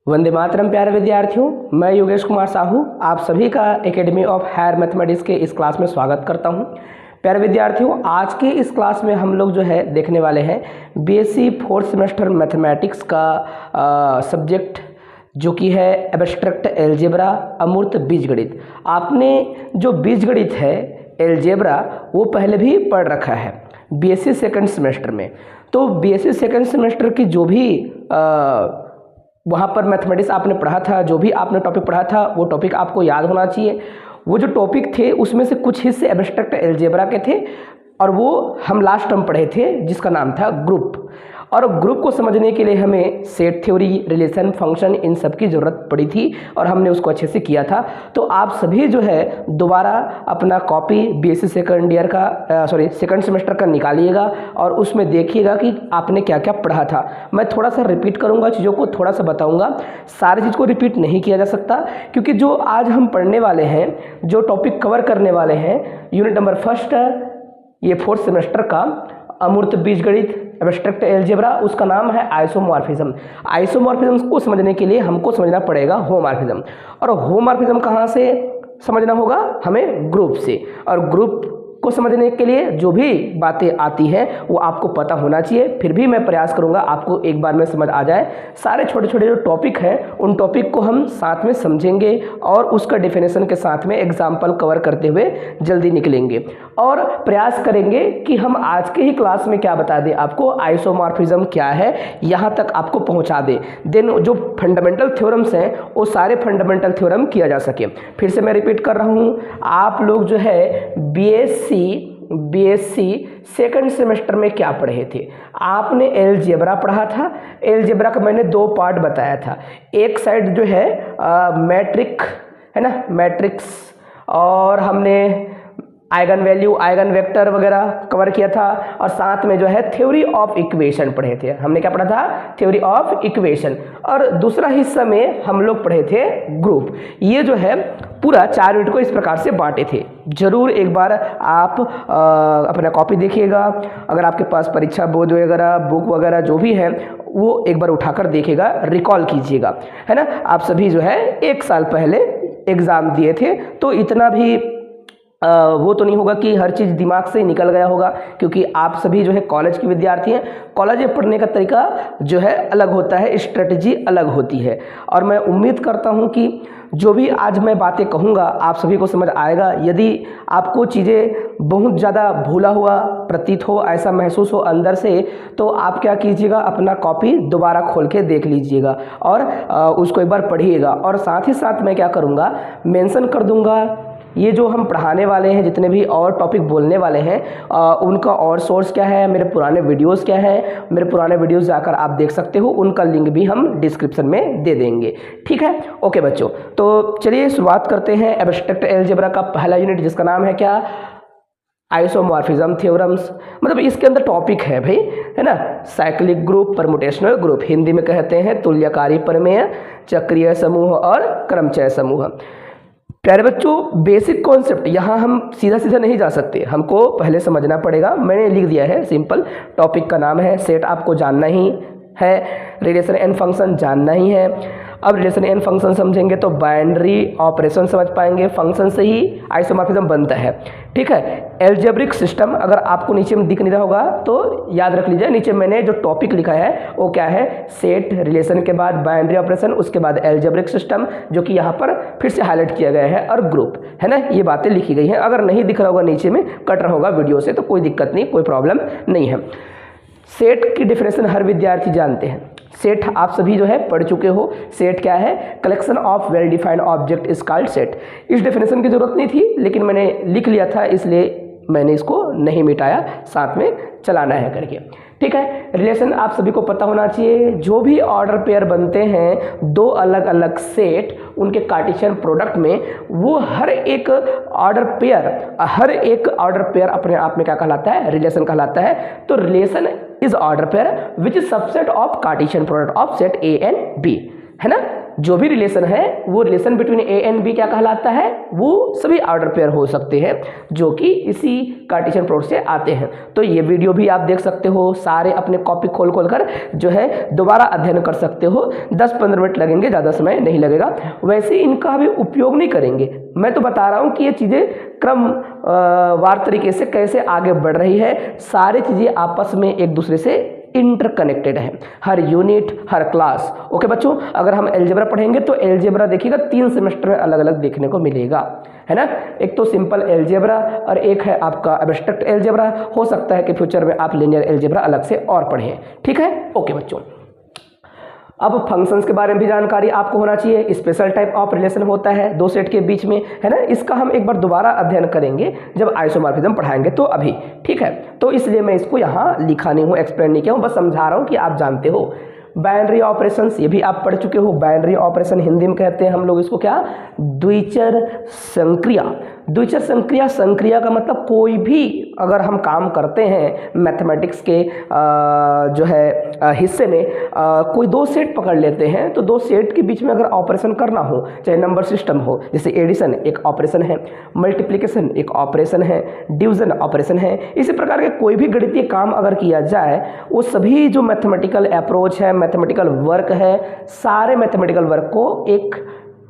वंदे मातरम प्यारे विद्यार्थियों, मैं योगेश कुमार साहू आप सभी का एकेडमी ऑफ हायर मैथमेटिक्स के इस क्लास में स्वागत करता हूं। प्यारे विद्यार्थियों, आज के इस क्लास में हम लोग जो है देखने वाले हैं बीएससी फोर्थ सेमेस्टर मैथमेटिक्स का सब्जेक्ट जो कि है एब्स्ट्रैक्ट अलजेब्रा अमूर्त बीजगणित। आपने जो बीजगणित है अलजेब्रा वो पहले भी पढ़ रखा है बीएससी सेकंड सेमेस्टर में। तो बीएससी सेकंड सेमेस्टर की जो भी वहाँ पर मैथमेटिक्स आपने पढ़ा था, जो भी आपने टॉपिक पढ़ा था वो टॉपिक आपको याद होना चाहिए। वो जो टॉपिक थे उसमें से कुछ हिस्से एब्स्ट्रैक्ट अलजेब्रा के थे और वो हम लास्ट टर्म पढ़े थे जिसका नाम था ग्रुप। और ग्रुप को समझने के लिए हमें set theory, relation, function in सब की ज़रूरत पड़ी थी और हमने उसको अच्छे से किया था। तो आप सभी जो है दोबारा अपना कॉपी बीएससी सेकंड ईयर का सेकंड सेमेस्टर का निकालिएगा और उसमें देखिएगा कि आपने क्या क्या पढ़ा था। मैं थोड़ा सा रिपीट करूँगा, चीज़ों को थोड़ा सा बताऊँगा, सारी चीज़ को रिपीट नहीं किया जा सकता क्योंकि जो आज हम पढ़ने वाले हैं, जो टॉपिक कवर करने वाले हैं, यूनिट नंबर फर्स्ट ये फोर्थ सेमेस्टर का अमूर्त बीजगणित एब्स्ट्रैक्ट अलजेब्रा, उसका नाम है आइसोमॉर्फिज्म। आइसोमॉर्फिज्म को समझने के लिए हमको समझना पड़ेगा होमॉर्फिज्म। और होमॉर्फिज्म कहाँ से समझना होगा? हमें ग्रुप से। और ग्रुप को समझने के लिए जो भी बातें आती हैं वो आपको पता होना चाहिए। फिर भी मैं प्रयास करूंगा आपको एक बार में समझ आ जाए। सारे छोटे छोटे जो टॉपिक हैं उन टॉपिक को हम साथ में समझेंगे और उसका डेफिनेशन के साथ में एग्जाम्पल कवर करते हुए जल्दी निकलेंगे और प्रयास करेंगे कि हम आज के ही क्लास में क्या बता दें आपको, आइसोमॉर्फिज्म क्या है यहाँ तक आपको पहुँचा दें। देन जो फंडामेंटल थ्योरम्स हैं वो सारे फंडामेंटल थ्योरम किया जा सके। फिर से मैं रिपीट कर रहा हूँ, आप लोग जो है बीएससी सेकंड सेमेस्टर में क्या पढ़े थे? आपने अलजेब्रा पढ़ा था। अलजेब्रा का मैंने दो पार्ट बताया था। एक साइड जो है मैट्रिक है ना, मैट्रिक्स, और हमने आइगन वैल्यू, आइगन वेक्टर वगैरह कवर किया था और साथ में जो है थ्योरी ऑफ इक्वेशन पढ़े थे। हमने क्या पढ़ा था? Theory of equation. और दूसरा हिस्सा में हम लोग पढ़े थे ग्रुप। ये जो है पूरा 4 यूनिट को इस प्रकार से बांटे थे। जरूर एक बार आप अपना कॉपी देखिएगा, अगर आपके पास परीक्षा बोर्ड वगैरह बुक वगैरह जो भी है वो एक बार उठाकर देखिएगा, रिकॉल कीजिएगा, है ना। आप सभी जो है 1 साल पहले एग्ज़ाम दिए थे तो इतना भी वो तो नहीं होगा कि हर चीज़ दिमाग से निकल गया होगा, क्योंकि आप सभी जो है कॉलेज के विद्यार्थी हैं। कॉलेज में पढ़ने का तरीका जो है अलग होता है, स्ट्रेटजी अलग होती है। और मैं उम्मीद करता हूं कि जो भी आज मैं बातें कहूंगा आप सभी को समझ आएगा। यदि आपको चीज़ें बहुत ज़्यादा भूला हुआ प्रतीत हो, ऐसा महसूस हो अंदर से, तो आप क्या कीजिएगा, अपना कॉपी दोबारा खोल के देख लीजिएगा और उसको एक बार पढ़िएगा। और साथ ही साथ मैं क्या करूँगा, मेंशन कर दूँगा ये जो हम पढ़ाने वाले हैं, जितने भी और टॉपिक बोलने वाले हैं उनका और सोर्स क्या है, मेरे पुराने वीडियोस क्या हैं। मेरे पुराने वीडियोस जाकर आप देख सकते हो, उनका लिंक भी हम डिस्क्रिप्शन में दे देंगे। ठीक है, ओके बच्चों, तो चलिए शुरुआत करते हैं एब्स्ट्रैक्ट अलजेब्रा का पहला यूनिट जिसका नाम है क्या? Isomorphism theorems. मतलब इसके अंदर टॉपिक है भाई, है ना, साइक्लिक ग्रुप, परमुटेशनल ग्रुप, हिंदी में कहते हैं तुल्यकारी प्रमेय, चक्रीय समूह और क्रमचय समूह। प्यारे बच्चों, बेसिक कॉन्सेप्ट यहाँ हम सीधा सीधा नहीं जा सकते, हमको पहले समझना पड़ेगा। मैंने लिख दिया है सिंपल, टॉपिक का नाम है सेट, आपको जानना ही है, रिलेशन एंड फंक्शन जानना ही है। अब रिलेशन एंड फंक्शन समझेंगे तो बाइनरी ऑपरेशन समझ पाएंगे, फंक्शन से ही आइसोमॉर्फिज्म बनता है। ठीक है, एल्जेब्रिक सिस्टम अगर आपको नीचे में दिख नहीं रहा होगा तो याद रख लीजिए, नीचे मैंने जो टॉपिक लिखा है वो क्या है, सेट, रिलेशन के बाद बाइनरी ऑपरेशन, उसके बाद एल्जेब्रिक सिस्टम, जो कि यहाँ पर फिर से हाईलाइट किया गया है, और ग्रुप, है ना। ये बातें लिखी गई हैं। अगर नहीं दिख रहा होगा नीचे में, कट रहा होगा वीडियो से, तो कोई दिक्कत नहीं, कोई प्रॉब्लम नहीं है। सेट की डेफिनेशन हर विद्यार्थी जानते हैं। सेट आप सभी जो है पढ़ चुके हो। सेट क्या है? Collection of well defined object is called set. इस डेफिनेशन की जरूरत नहीं थी, लेकिन मैंने लिख लिया था, इसलिए मैंने इसको नहीं मिटाया, साथ में चलाना है करके। ठीक है, रिलेशन आप सभी को पता होना चाहिए। जो भी ऑर्डर पेयर बनते हैं दो अलग अलग सेट, उनके कार्टेशियन प्रोडक्ट में, वो हर एक ऑर्डर पेयर अपने आप में क्या कहलाता है? रिलेशन कहलाता है। तो relation is order pair which is subset of Cartesian product of set A and B, है ना। जो भी रिलेशन है वो relation between A and B क्या कहलाता है, वो सभी ऑर्डर पेयर हो सकते हैं जो कि इसी कार्टेशियन प्रोडक्ट से आते हैं। तो ये वीडियो भी आप देख सकते हो, सारे अपने कॉपी खोल कर जो है दोबारा अध्ययन कर सकते हो। 10-15 मिनट लगेंगे, ज़्यादा समय नहीं लगेगा। वैसे इनका भी उपयोग नहीं करेंगे, मैं तो बता रहा हूँ कि ये चीज़ें क्रम वार तरीके से कैसे आगे बढ़ रही है। सारी चीज़ें आपस में एक दूसरे से इंटरकनेक्टेड है, हर यूनिट, हर क्लास। ओके बच्चों, अगर हम अलजेब्रा पढ़ेंगे तो अलजेब्रा देखिएगा 3 सेमेस्टर में अलग अलग देखने को मिलेगा, है ना। एक तो सिंपल अलजेब्रा और एक है आपका एब्स्ट्रैक्ट अलजेब्रा। हो सकता है कि फ्यूचर में आप लीनियर अलजेब्रा अलग से और पढ़ें, ठीक है। ओके बच्चों, अब फंक्शंस के बारे में भी जानकारी आपको होना चाहिए। स्पेशल टाइप ऑफ रिलेशन होता है दो सेट के बीच में, है ना। इसका हम एक बार दोबारा अध्ययन करेंगे जब आइसोमॉर्फिज्म पढ़ाएंगे तो अभी, ठीक है। तो इसलिए मैं इसको यहाँ लिखा नहीं हूँ, एक्सप्लेन नहीं किया हूँ, बस समझा रहा हूँ कि आप जानते हो। बाइनरी ऑपरेशंस, ये भी आप पढ़ चुके हो। बाइनरी ऑपरेशन हिंदी में कहते हैं हम लोग इसको क्या, द्विचर संक्रिया। द्विचर संक्रिया, संक्रिया का मतलब कोई भी अगर हम काम करते हैं मैथमेटिक्स के जो है हिस्से में, कोई दो सेट पकड़ लेते हैं तो दो सेट के बीच में अगर ऑपरेशन करना हो, चाहे नंबर सिस्टम हो, जैसे एडिशन एक ऑपरेशन है, मल्टीप्लिकेशन एक ऑपरेशन है, डिवीजन ऑपरेशन है, इसी प्रकार के कोई भी गणितीय काम अगर किया जाए, वो सभी जो मैथमेटिकल अप्रोच है, मैथमेटिकल वर्क है, सारे मैथमेटिकल वर्क को एक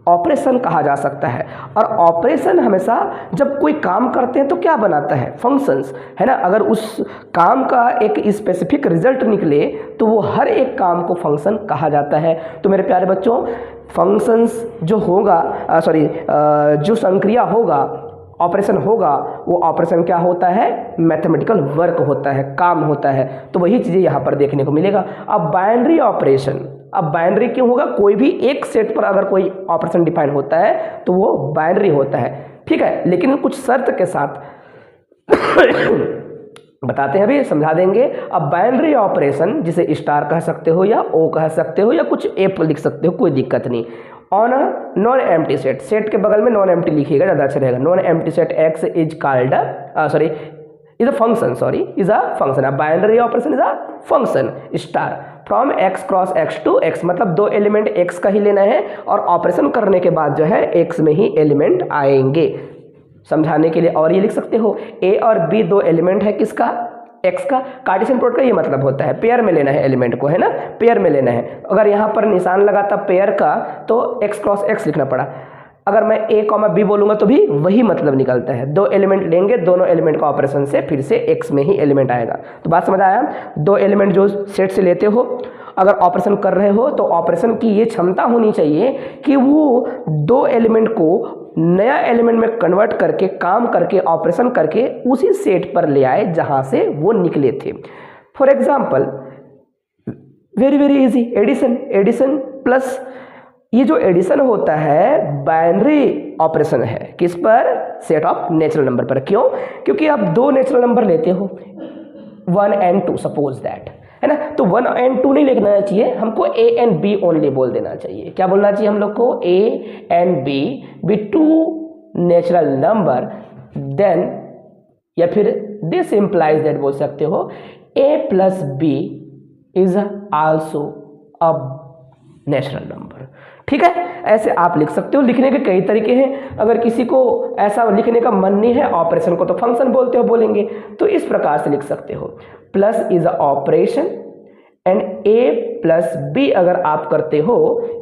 ऑपरेशन कहा जा सकता है। और ऑपरेशन हमेशा जब कोई काम करते हैं तो क्या बनाता है, फंक्शंस, है ना। अगर उस काम का एक स्पेसिफिक रिजल्ट निकले तो वो हर एक काम को फंक्शन कहा जाता है। तो मेरे प्यारे बच्चों, फंक्शंस जो होगा जो संक्रिया होगा, ऑपरेशन होगा, वो ऑपरेशन क्या होता है, मैथमेटिकल वर्क होता है, काम होता है। तो वही चीज़ें यहाँ पर देखने को मिलेगा। अब बाइनरी ऑपरेशन, अब बाइनरी क्यों होगा, कोई भी एक सेट पर अगर कोई ऑपरेशन डिफाइन होता है तो वो बाइनरी होता है, ठीक है। लेकिन कुछ शर्त के साथ बताते हैं, अभी समझा देंगे। अब बाइनरी ऑपरेशन जिसे स्टार कह सकते हो या ओ कह सकते हो या कुछ एप लिख सकते हो, कोई दिक्कत नहीं। On a non empty set, set के बगल में नॉन एम्प्टी लिखिएगा, ज़्यादा अच्छा रहेगा। Non empty set x is called is a function, is a function. A binary operation is a function star from x cross x to x, मतलब दो element x का ही लेना है और ऑपरेशन करने के बाद जो है x में ही एलिमेंट आएंगे। समझाने के लिए और ये लिख सकते हो, a और b दो एलिमेंट है किसका, x का। कार्टेशियन प्रोडक्ट का ये मतलब होता है पेयर में लेना है एलिमेंट को, है ना, पेयर में लेना है। अगर यहाँ पर निशान लगाता पेयर का तो x क्रॉस x लिखना पड़ा। अगर मैं a कॉमा b बोलूँगा तो भी वही मतलब निकलता है। दो एलिमेंट लेंगे, दोनों एलिमेंट का ऑपरेशन से फिर से x में ही एलिमेंट आएगा। तो बात समझ आया। दो एलिमेंट जो सेट से लेते हो, अगर ऑपरेशन कर रहे हो तो ऑपरेशन की ये क्षमता होनी चाहिए कि वो दो एलिमेंट को नया एलिमेंट में कन्वर्ट करके, काम करके, ऑपरेशन करके उसी सेट पर ले आए जहाँ से वो निकले थे। For example, very very easy, addition. Addition plus, ये जो एडिशन होता है बाइनरी ऑपरेशन है, किस पर, सेट ऑफ नेचुरल नंबर पर। क्यों, क्योंकि आप दो नेचुरल नंबर लेते हो 1 and 2, सपोज दैट, है ना। तो 1 and 2 नहीं लिखना चाहिए हमको, a and b ओनली बोल देना चाहिए। क्या बोलना चाहिए हम लोग को, a and b be two natural number, then या फिर दिस इम्प्लाइज दैट बोल सकते हो a plus b is also a natural number, ठीक है। ऐसे आप लिख सकते हो। लिखने के कई तरीके हैं। अगर किसी को ऐसा लिखने का मन नहीं है, ऑपरेशन को तो फंक्शन बोलते हो बोलेंगे, तो इस प्रकार से लिख सकते हो, plus is a operation and a plus b अगर आप करते हो,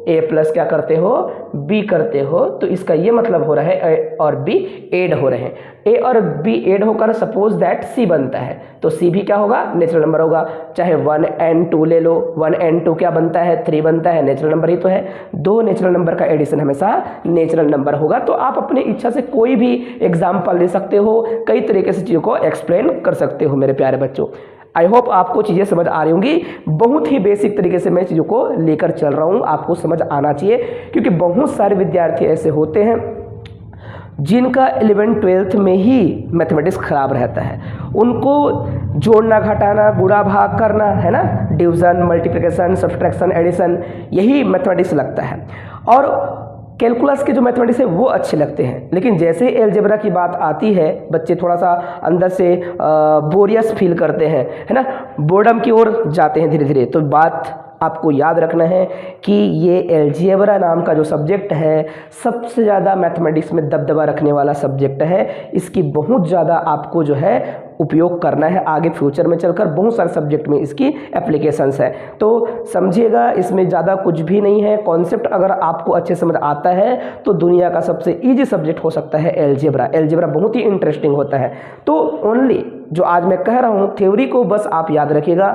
a प्लस क्या करते हो, b करते हो, तो इसका ये मतलब हो रहा है a और b एड हो रहे हैं। a और b एड होकर सपोज दैट c बनता है, तो c भी क्या होगा, नेचुरल नंबर होगा। चाहे 1 and 2 ले लो, 1 and 2 क्या बनता है, 3 बनता है, नेचुरल नंबर ही तो है। दो नेचुरल नंबर का एडिशन हमेशा नेचुरल नंबर होगा। तो आप अपनी इच्छा से कोई भी एग्जाम्पल ले सकते हो, कई तरीके से चीज़ों को एक्सप्लेन कर सकते हो मेरे प्यारे बच्चों। आई होप आपको चीज़ें समझ आ रही होंगी। बहुत ही बेसिक तरीके से मैं चीज़ों को लेकर चल रहा हूँ, आपको समझ आना चाहिए, क्योंकि बहुत सारे विद्यार्थी ऐसे होते हैं जिनका 11th-12th में ही मैथमेटिक्स खराब रहता है। उनको जोड़ना, घटाना, गुणा भाग करना, है ना, डिवीजन, मल्टीप्लिकेशन, सब्सट्रैक्शन, एडिशन, यही मैथमेटिक्स लगता है। और कैलकुलस के जो मैथमेटिक्स है वो अच्छे लगते हैं, लेकिन जैसे ही अलजेब्रा की बात आती है बच्चे थोड़ा सा अंदर से बोरियस फील करते हैं, है ना, बोर्डम की ओर जाते हैं धीरे धीरे। तो बात आपको याद रखना है कि ये अलजेब्रा नाम का जो सब्जेक्ट है सबसे ज़्यादा मैथमेटिक्स में दबदबा रखने वाला सब्जेक्ट है। इसकी बहुत ज़्यादा आपको जो है उपयोग करना है, आगे फ्यूचर में चलकर बहुत सारे सब्जेक्ट में इसकी एप्लीकेशंस है। तो समझिएगा, इसमें ज़्यादा कुछ भी नहीं है। कॉन्सेप्ट अगर आपको अच्छे समझ आता है तो दुनिया का सबसे ईजी सब्जेक्ट हो सकता है अलजेब्रा। अलजेब्रा बहुत ही इंटरेस्टिंग होता है। तो ओनली जो आज मैं कह रहा हूँ थ्योरी को बस आप याद रखिएगा,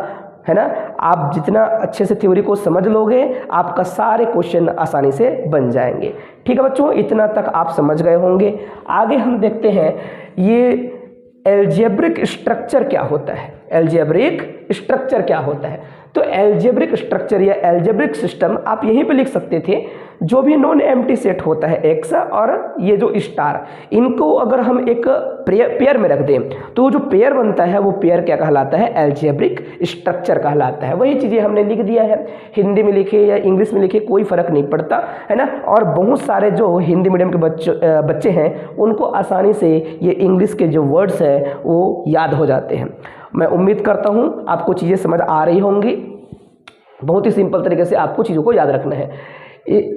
है ना। आप जितना अच्छे से थ्योरी को समझ लोगे आपका सारे क्वेश्चन आसानी से बन जाएंगे। ठीक है बच्चों, इतना तक आप समझ गए होंगे। आगे हम देखते हैं ये अलजेब्रिक स्ट्रक्चर क्या होता है। अलजेब्रिक स्ट्रक्चर क्या होता है? तो अलजेब्रिक स्ट्रक्चर या अलजेब्रिक सिस्टम आप यहीं पे लिख सकते थे। जो भी नॉन एम्प्टी सेट होता है एक्स और ये जो स्टार, इनको अगर हम एक पेयर में रख दें तो जो पेयर बनता है वो पेयर क्या कहलाता है? अलजेब्रिक स्ट्रक्चर कहलाता है। वही चीज़ें हमने लिख दिया है, हिंदी में लिखे या इंग्लिश में लिखे कोई फ़र्क नहीं पड़ता, है ना। और बहुत सारे जो हिंदी मीडियम के बच्चे हैं उनको आसानी से ये इंग्लिश के जो वर्ड्स हैं वो याद हो जाते हैं। मैं उम्मीद करता हूँ आपको चीज़ें समझ आ रही होंगी। बहुत ही सिंपल तरीके से आपको चीज़ों को याद रखना है।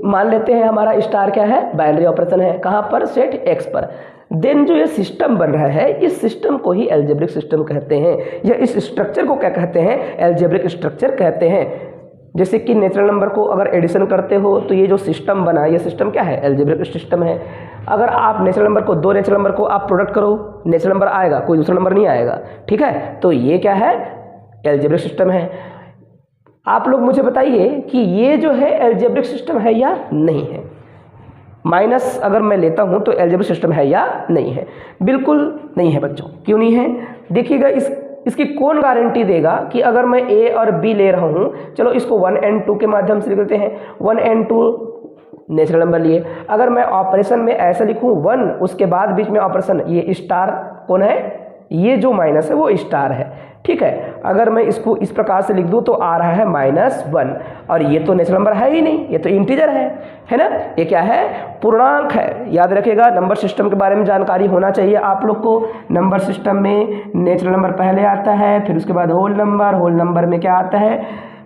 मान लेते हैं हमारा स्टार क्या है? बाइनरी ऑपरेशन है। कहाँ पर? सेट एक्स पर। देन जो ये सिस्टम बन रहा है इस सिस्टम को ही अलजेब्रिक सिस्टम कहते हैं, या इस स्ट्रक्चर को क्या कहते हैं? अलजेब्रिक स्ट्रक्चर कहते हैं। जैसे कि नेचुरल नंबर को अगर एडिशन करते हो तो ये जो सिस्टम बना, ये सिस्टम क्या है? अलजेब्रिक सिस्टम है। अगर आप नेचुरल नंबर को, दो नेचुरल नंबर को आप प्रोडक्ट करो, नेचुरल नंबर आएगा, कोई दूसरा नंबर नहीं आएगा। ठीक है, तो ये क्या है? अलजेब्रिक सिस्टम है। आप लोग मुझे बताइए कि ये जो है अलजेब्रिक सिस्टम है या नहीं है? माइनस अगर मैं लेता हूं तो अलजेब्रिक सिस्टम है या नहीं है? बिल्कुल नहीं है बच्चों। क्यों नहीं है? देखिएगा, इसकी कौन गारंटी देगा कि अगर मैं ए और बी ले रहा हूं, चलो इसको 1 and 2 के माध्यम से लिख देते हैं। 1 and 2 नेचुरल नंबर लिए। अगर मैं ऑपरेशन में ऐसा लिखूं 1, उसके बाद बीच में ऑपरेशन, ये स्टार कौन है? ये जो माइनस है वो स्टार है। ठीक है, अगर मैं इसको इस प्रकार से लिख दूं तो आ रहा है -1, और ये तो नेचुरल नंबर है ही नहीं, ये तो इंटीजर है ना। ये क्या है? पूर्णांक है। याद रखिएगा, नंबर सिस्टम के बारे में जानकारी होना चाहिए आप लोग को। नंबर सिस्टम में नेचुरल नंबर पहले आता है, फिर उसके बाद होल नंबर। होल नंबर में क्या आता है?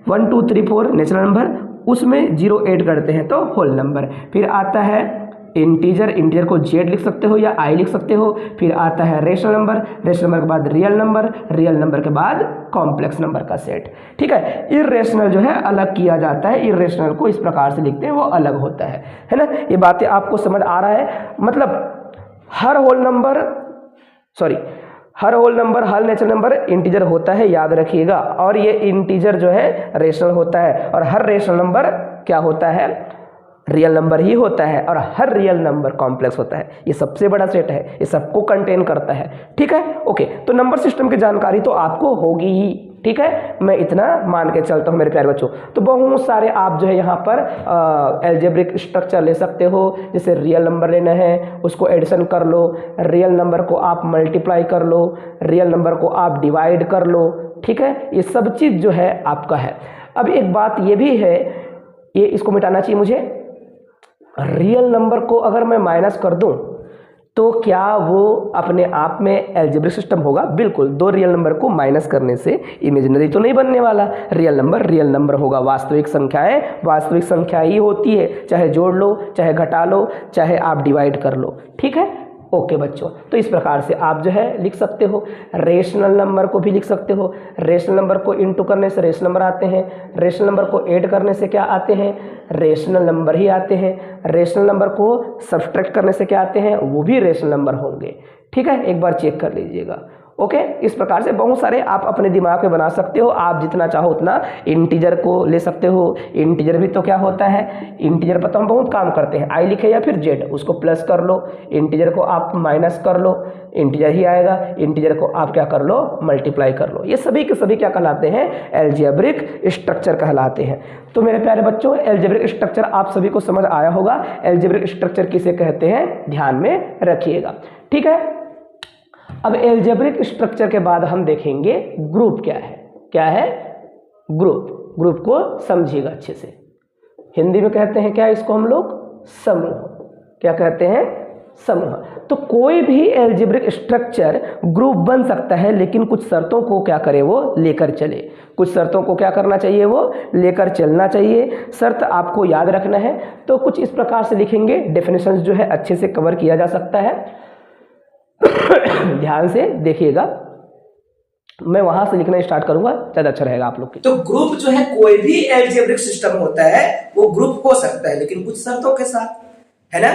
1 2 3 4 नेचुरल नंबर, उसमें 0 ऐड करते हैं तो होल नंबर। फिर आता है इंटीजर, इंटीजर को जेड लिख सकते हो या आई लिख सकते हो। फिर आता है रेशनल नंबर, रेशनल नंबर के बाद रियल नंबर, रियल नंबर के बाद कॉम्प्लेक्स नंबर का सेट। ठीक है, इर्रेशनल जो है अलग किया जाता है, इर्रेशनल को इस प्रकार से लिखते हैं, वो अलग होता है ना। ये बातें आपको समझ आ रहा है? मतलब हर होल नंबर, हर नेचुरल नंबर इंटीजर होता है, याद रखिएगा। और ये इंटीजर जो है रेशनल होता है, और हर रेशनल नंबर क्या होता है? रियल नंबर ही होता है, और हर रियल नंबर कॉम्प्लेक्स होता है। ये सबसे बड़ा सेट है, ये सबको कंटेन करता है। ठीक है, ओके। तो नंबर सिस्टम की जानकारी तो आपको होगी ही। ठीक है, मैं इतना मान के चलता हूँ मेरे प्यारे बच्चों। तो बहुत सारे आप जो है यहाँ पर अलजेब्रिक स्ट्रक्चर ले सकते हो। जैसे रियल नंबर लेना है, उसको एडिशन कर लो, रियल नंबर को आप मल्टीप्लाई कर लो, रियल नंबर को आप डिवाइड कर लो। ठीक है, ये सब चीज़ जो है आपका है। अब एक बात ये भी है, ये इसको मिटाना चाहिए मुझे। रियल नंबर को अगर मैं माइनस कर दूं तो क्या वो अपने आप में अलजेब्रिक सिस्टम होगा? बिल्कुल। दो रियल नंबर को माइनस करने से इमेजिनरी तो नहीं बनने वाला। रियल नंबर होगा। वास्तविक संख्याएं वास्तविक संख्या ही होती है, चाहे जोड़ लो, चाहे घटा लो, चाहे आप डिवाइड कर लो। ठीक है, ओके बच्चों। तो इस प्रकार से आप जो है लिख सकते हो। रेशनल नंबर को भी लिख सकते हो। रेशनल नंबर को इंटू करने से रेशनल नंबर आते हैं, रेशनल नंबर को ऐड करने से क्या आते हैं? रेशनल नंबर ही आते हैं। रेशनल नंबर को सब्सट्रैक्ट करने से क्या आते हैं? वो भी रेशनल नंबर होंगे। ठीक है, एक बार चेक कर लीजिएगा। ओके, इस प्रकार से बहुत सारे आप अपने दिमाग में बना सकते हो। आप जितना चाहो उतना इंटीजर को ले सकते हो। इंटीजर भी तो क्या होता है? इंटीजर पर तो हम बहुत काम करते हैं। आई लिखे या फिर जेड, उसको प्लस कर लो, इंटीजर को आप माइनस कर लो, इंटीजर ही आएगा। इंटीजर को आप क्या कर लो? मल्टीप्लाई कर लो। ये सभी के सभी क्या कहलाते हैं? अलजेब्रिक स्ट्रक्चर कहलाते हैं। तो मेरे प्यारे बच्चों, अलजेब्रिक स्ट्रक्चर आप सभी को समझ आया होगा। अलजेब्रिक स्ट्रक्चर किसे कहते हैं, ध्यान में रखिएगा। ठीक है, अब अलजेब्रिक स्ट्रक्चर के बाद हम देखेंगे ग्रुप क्या है। क्या है? ग्रुप को समझिएगा अच्छे से। हिंदी में कहते हैं क्या इसको हम लोग? समूह। क्या कहते हैं? समूह। तो कोई भी एल्जेब्रिक स्ट्रक्चर ग्रुप बन सकता है, लेकिन कुछ शर्तों को क्या करे वो लेकर चले। कुछ शर्तों को क्या करना चाहिए वो लेकर चलना चाहिए। शर्त आपको याद रखना है। तो कुछ इस प्रकार से लिखेंगे, डेफिनेशंस जो है अच्छे से कवर किया जा सकता है। ध्यान से देखिएगा, मैं वहां से लिखना स्टार्ट करूंगा, ज्यादा अच्छा रहेगा आप लोग के। तो ग्रुप जो है कोई भी एल्जेब्रिक सिस्टम होता है वो ग्रुप हो सकता है, लेकिन कुछ शर्तों के साथ, है ना।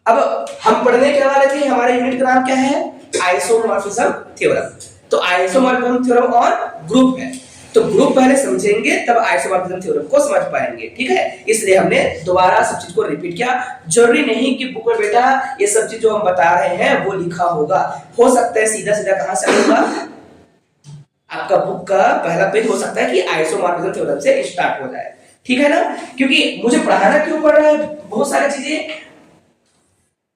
अब हम पढ़ने के वाले थे, हमारे यूनिट का नाम क्या है, आइसोमॉर्फिज्म थ्योरम। तो आइसोमॉर्फिज्म थ्योरम और ग्रुप है, तो ग्रुप पहले समझेंगे तब आइसोमॉर्फिज्म थ्योरम को समझ पाएंगे, ठीक है। इसलिए हमने दोबारा सब चीज को रिपीट किया। जरूरी नहीं कि बुक में बेटा ये सब चीज जो हम बता रहे हैं वो लिखा होगा, हो सकता है सीधा सीधा कहां से आएगा, आपका बुक का पहला पेज हो सकता है कि आइसोमॉर्फिज्म थ्योरम से स्टार्ट हो जाए, ठीक है ना। क्योंकि मुझे पढ़ाना क्यों पड़ रहा है, बहुत सारी चीजें,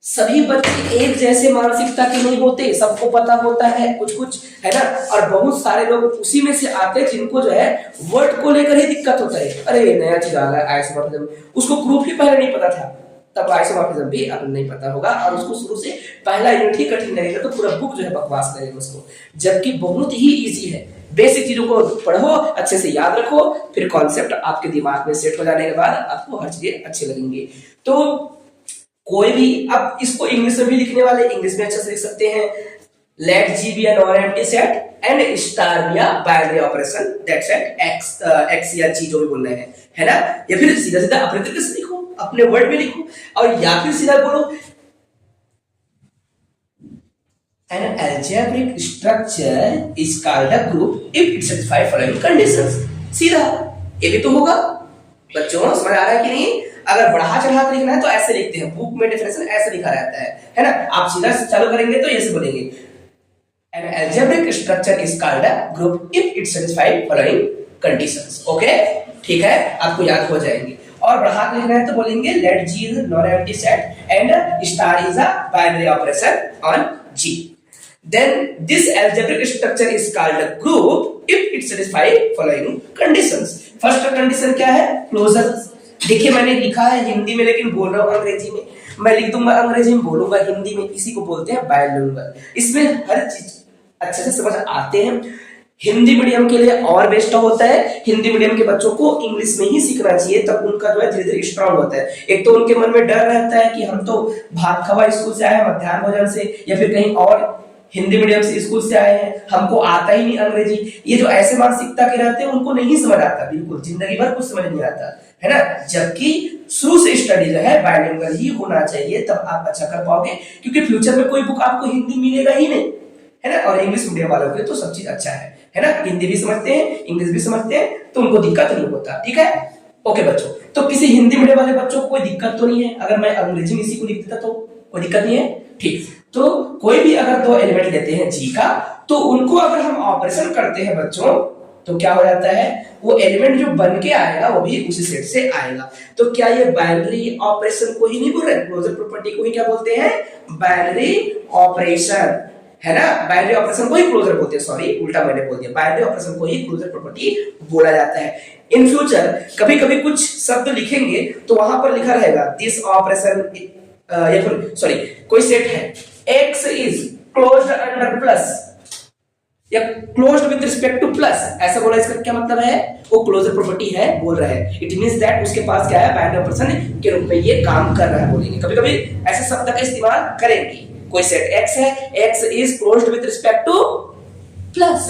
सभी बच्चे एक जैसे मानसिकता के नहीं होते, सबको पता होता है कुछ कुछ, है ना। और बहुत सारे लोग उसी में से आते हैं जिनको जो है वर्ड को लेकर ही दिक्कत होता है। अरे नया चीज आ रहा है आइसोमॉर्फिज्म, उसको प्रूफ ही पहले नहीं पता था, तब आइसोमॉर्फिज्म भी अब नहीं पता होगा, और उसको शुरू से पहला यूनिट ही कठिन लगेगा, तो पूरा बुक जो है बकवास लगेगा उसको। जबकि बहुत ही इजी है, बेसिक चीजों को पढ़ो, अच्छे से याद रखो, फिर कॉन्सेप्ट आपके दिमाग में सेट हो जाने के बाद आपको हर चीजें अच्छी लगेंगी। तो कोई भी, अब इसको इंग्लिश में भी लिखने वाले इंग्लिश में अच्छे से लिख सकते हैं, let G be an non empty set and star be a binary operation that set X या जी जो भी बोल रहे हैं, है ना। या फिर सीधा सीधा अपने तरीके से लिखो, अपने वर्ड में लिखो, और या फिर सीधा बोलो an algebraic structure is called a group if it satisfies following conditions। सीधा ये भी तो होगा बच्चों, समझ आ रहा है कि नहीं। अगर बढ़ा चढ़ा कर लिखना है तो ऐसे लिखते हैं, बुक में डेफिनेशन ऐसे लिखा रहता है ना। आप सीधा चालू करेंगे तो ऐसे बोलेंगे an algebraic structure is called a group if it satisfies following conditions। Okay, ठीक है, आपको याद हो जाएंगे। और बढ़ा कर लिखना है तो बोलेंगे let G is non empty set and star is a binary operation on G। Then this algebraic structure is called a group if it satisfies following conditions। First condition क्या है, क्लोजर। देखिए मैंने लिखा है हिंदी में, लेकिन बोल रहा हूँ अंग्रेजी में। मैं लिख दूंगा अंग्रेजी में, बोलूंगा हिंदी में, इसी को बोलते हैं बायलिंगुअल। इसमें हर चीज अच्छे से समझ आते हैं। हिंदी मीडियम के लिए और बेस्ट होता है, हिंदी मीडियम के बच्चों को इंग्लिश में ही सीखना चाहिए, तब उनका जो है धीरे धीरे स्ट्रांग होता है। एक तो उनके मन में डर रहता है कि हम तो भात खवा स्कूल से आए हैं, मध्याह्न भोजन से, या फिर कहीं और हिंदी मीडियम से स्कूल से आए हैं, हमको आता ही नहीं अंग्रेजी। ये जो ऐसे मानसिकता के रहते हैं उनको नहीं समझ आता, बिल्कुल जिंदगी भर कुछ समझ नहीं आता, है ना। जबकि शुरू से स्टडी जो है बाइलिंगुअल ही होना चाहिए, तब आप अच्छा कर पाओगे। क्योंकि फ्यूचर में कोई बुक आपको हिंदी मिलेगा ही नहीं, है ना। और इंग्लिश मीडियम वालों के लिए तो सब चीज अच्छा है ना। हिंदी भी समझते हैं, इंग्लिश भी समझते हैं, तो उनको दिक्कत नहीं होता, ठीक है। ओके बच्चों, तो किसी हिंदी मीडियम वाले बच्चों को कोई दिक्कत तो नहीं है अगर मैं अंग्रेजी में इसी को लिख देता तो कोई दिक्कत नहीं है, ठीक। तो कोई भी अगर दो एलिमेंट लेते हैं जी का, तो उनको अगर हम ऑपरेशन करते हैं बच्चों, तो क्या हो जाता है, वो एलिमेंट जो बन के आएगा वो भी उसी सेट से आएगा। तो क्या ये बाइनरी ऑपरेशन को ही नहीं बोल रहे, क्लोजर प्रॉपर्टी को ही क्या बोलते हैं, बाइनरी ऑपरेशन, है ना। बाइनरी ऑपरेशन को ही क्लोजर बोलते हैं, सॉरी उल्टा मैंने बोल दिया, बाइनरी ऑपरेशन को ही क्लोजर प्रॉपर्टी बोला जाता है। इन फ्यूचर कभी कभी कुछ शब्द लिखेंगे तो वहां पर लिखा रहेगा दिस ऑपरेशन, या फिर सॉरी कोई सेट है x is closed under plus या closed with respect to plus, ऐसा बोला, इसका क्या मतलब है, वो क्लोजर प्रॉपर्टी है बोल रहा है। इट मींस दैट उसके पास क्या है, बाइनरी ऑपरेशन के रूप में ये काम कर रहा है बोलेंगे। कभी कभी ऐसे शब्द का इस्तेमाल करेंगे, कोई सेट x है, x is closed with respect to plus,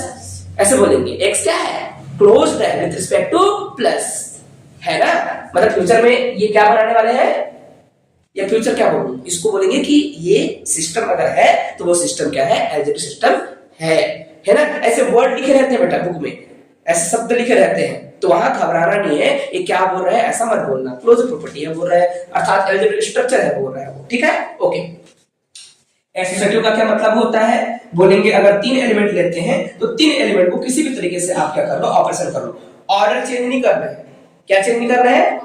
ऐसे बोलेंगे। x क्या है, closed है with respect to plus, है ना। मतलब फ्यूचर में ये क्या बनाने वाले हैं, या फ्यूचर क्या बोलूं, इसको बोलेंगे कि ये सिस्टम अगर है तो वो सिस्टम क्या है, एल्जेब्रिक सिस्टम है ना। ऐसे वर्ड लिखे रहते हैं बेटा बुक में, ऐसे शब्द लिखे रहते हैं, तो वहां घबराना नहीं है, ये क्या बोल रहा है ऐसा मत बोलना, क्लोजर प्रॉपर्टी है बोल रहा है, अर्थात एल्जेब्रिक स्ट्रक्चर है बोल रहा है वो, ठीक है। ओके, एसोसिएटिव का क्या मतलब होता है, बोलेंगे अगर तीन एलिमेंट लेते हैं तो तीन एलिमेंट को किसी भी तरीके से आप क्या कर लो, ऑपरेशन कर लो। ऑर्डर चेंज नहीं कर रहे हैं, क्या चेंज नहीं कर रहे हैं,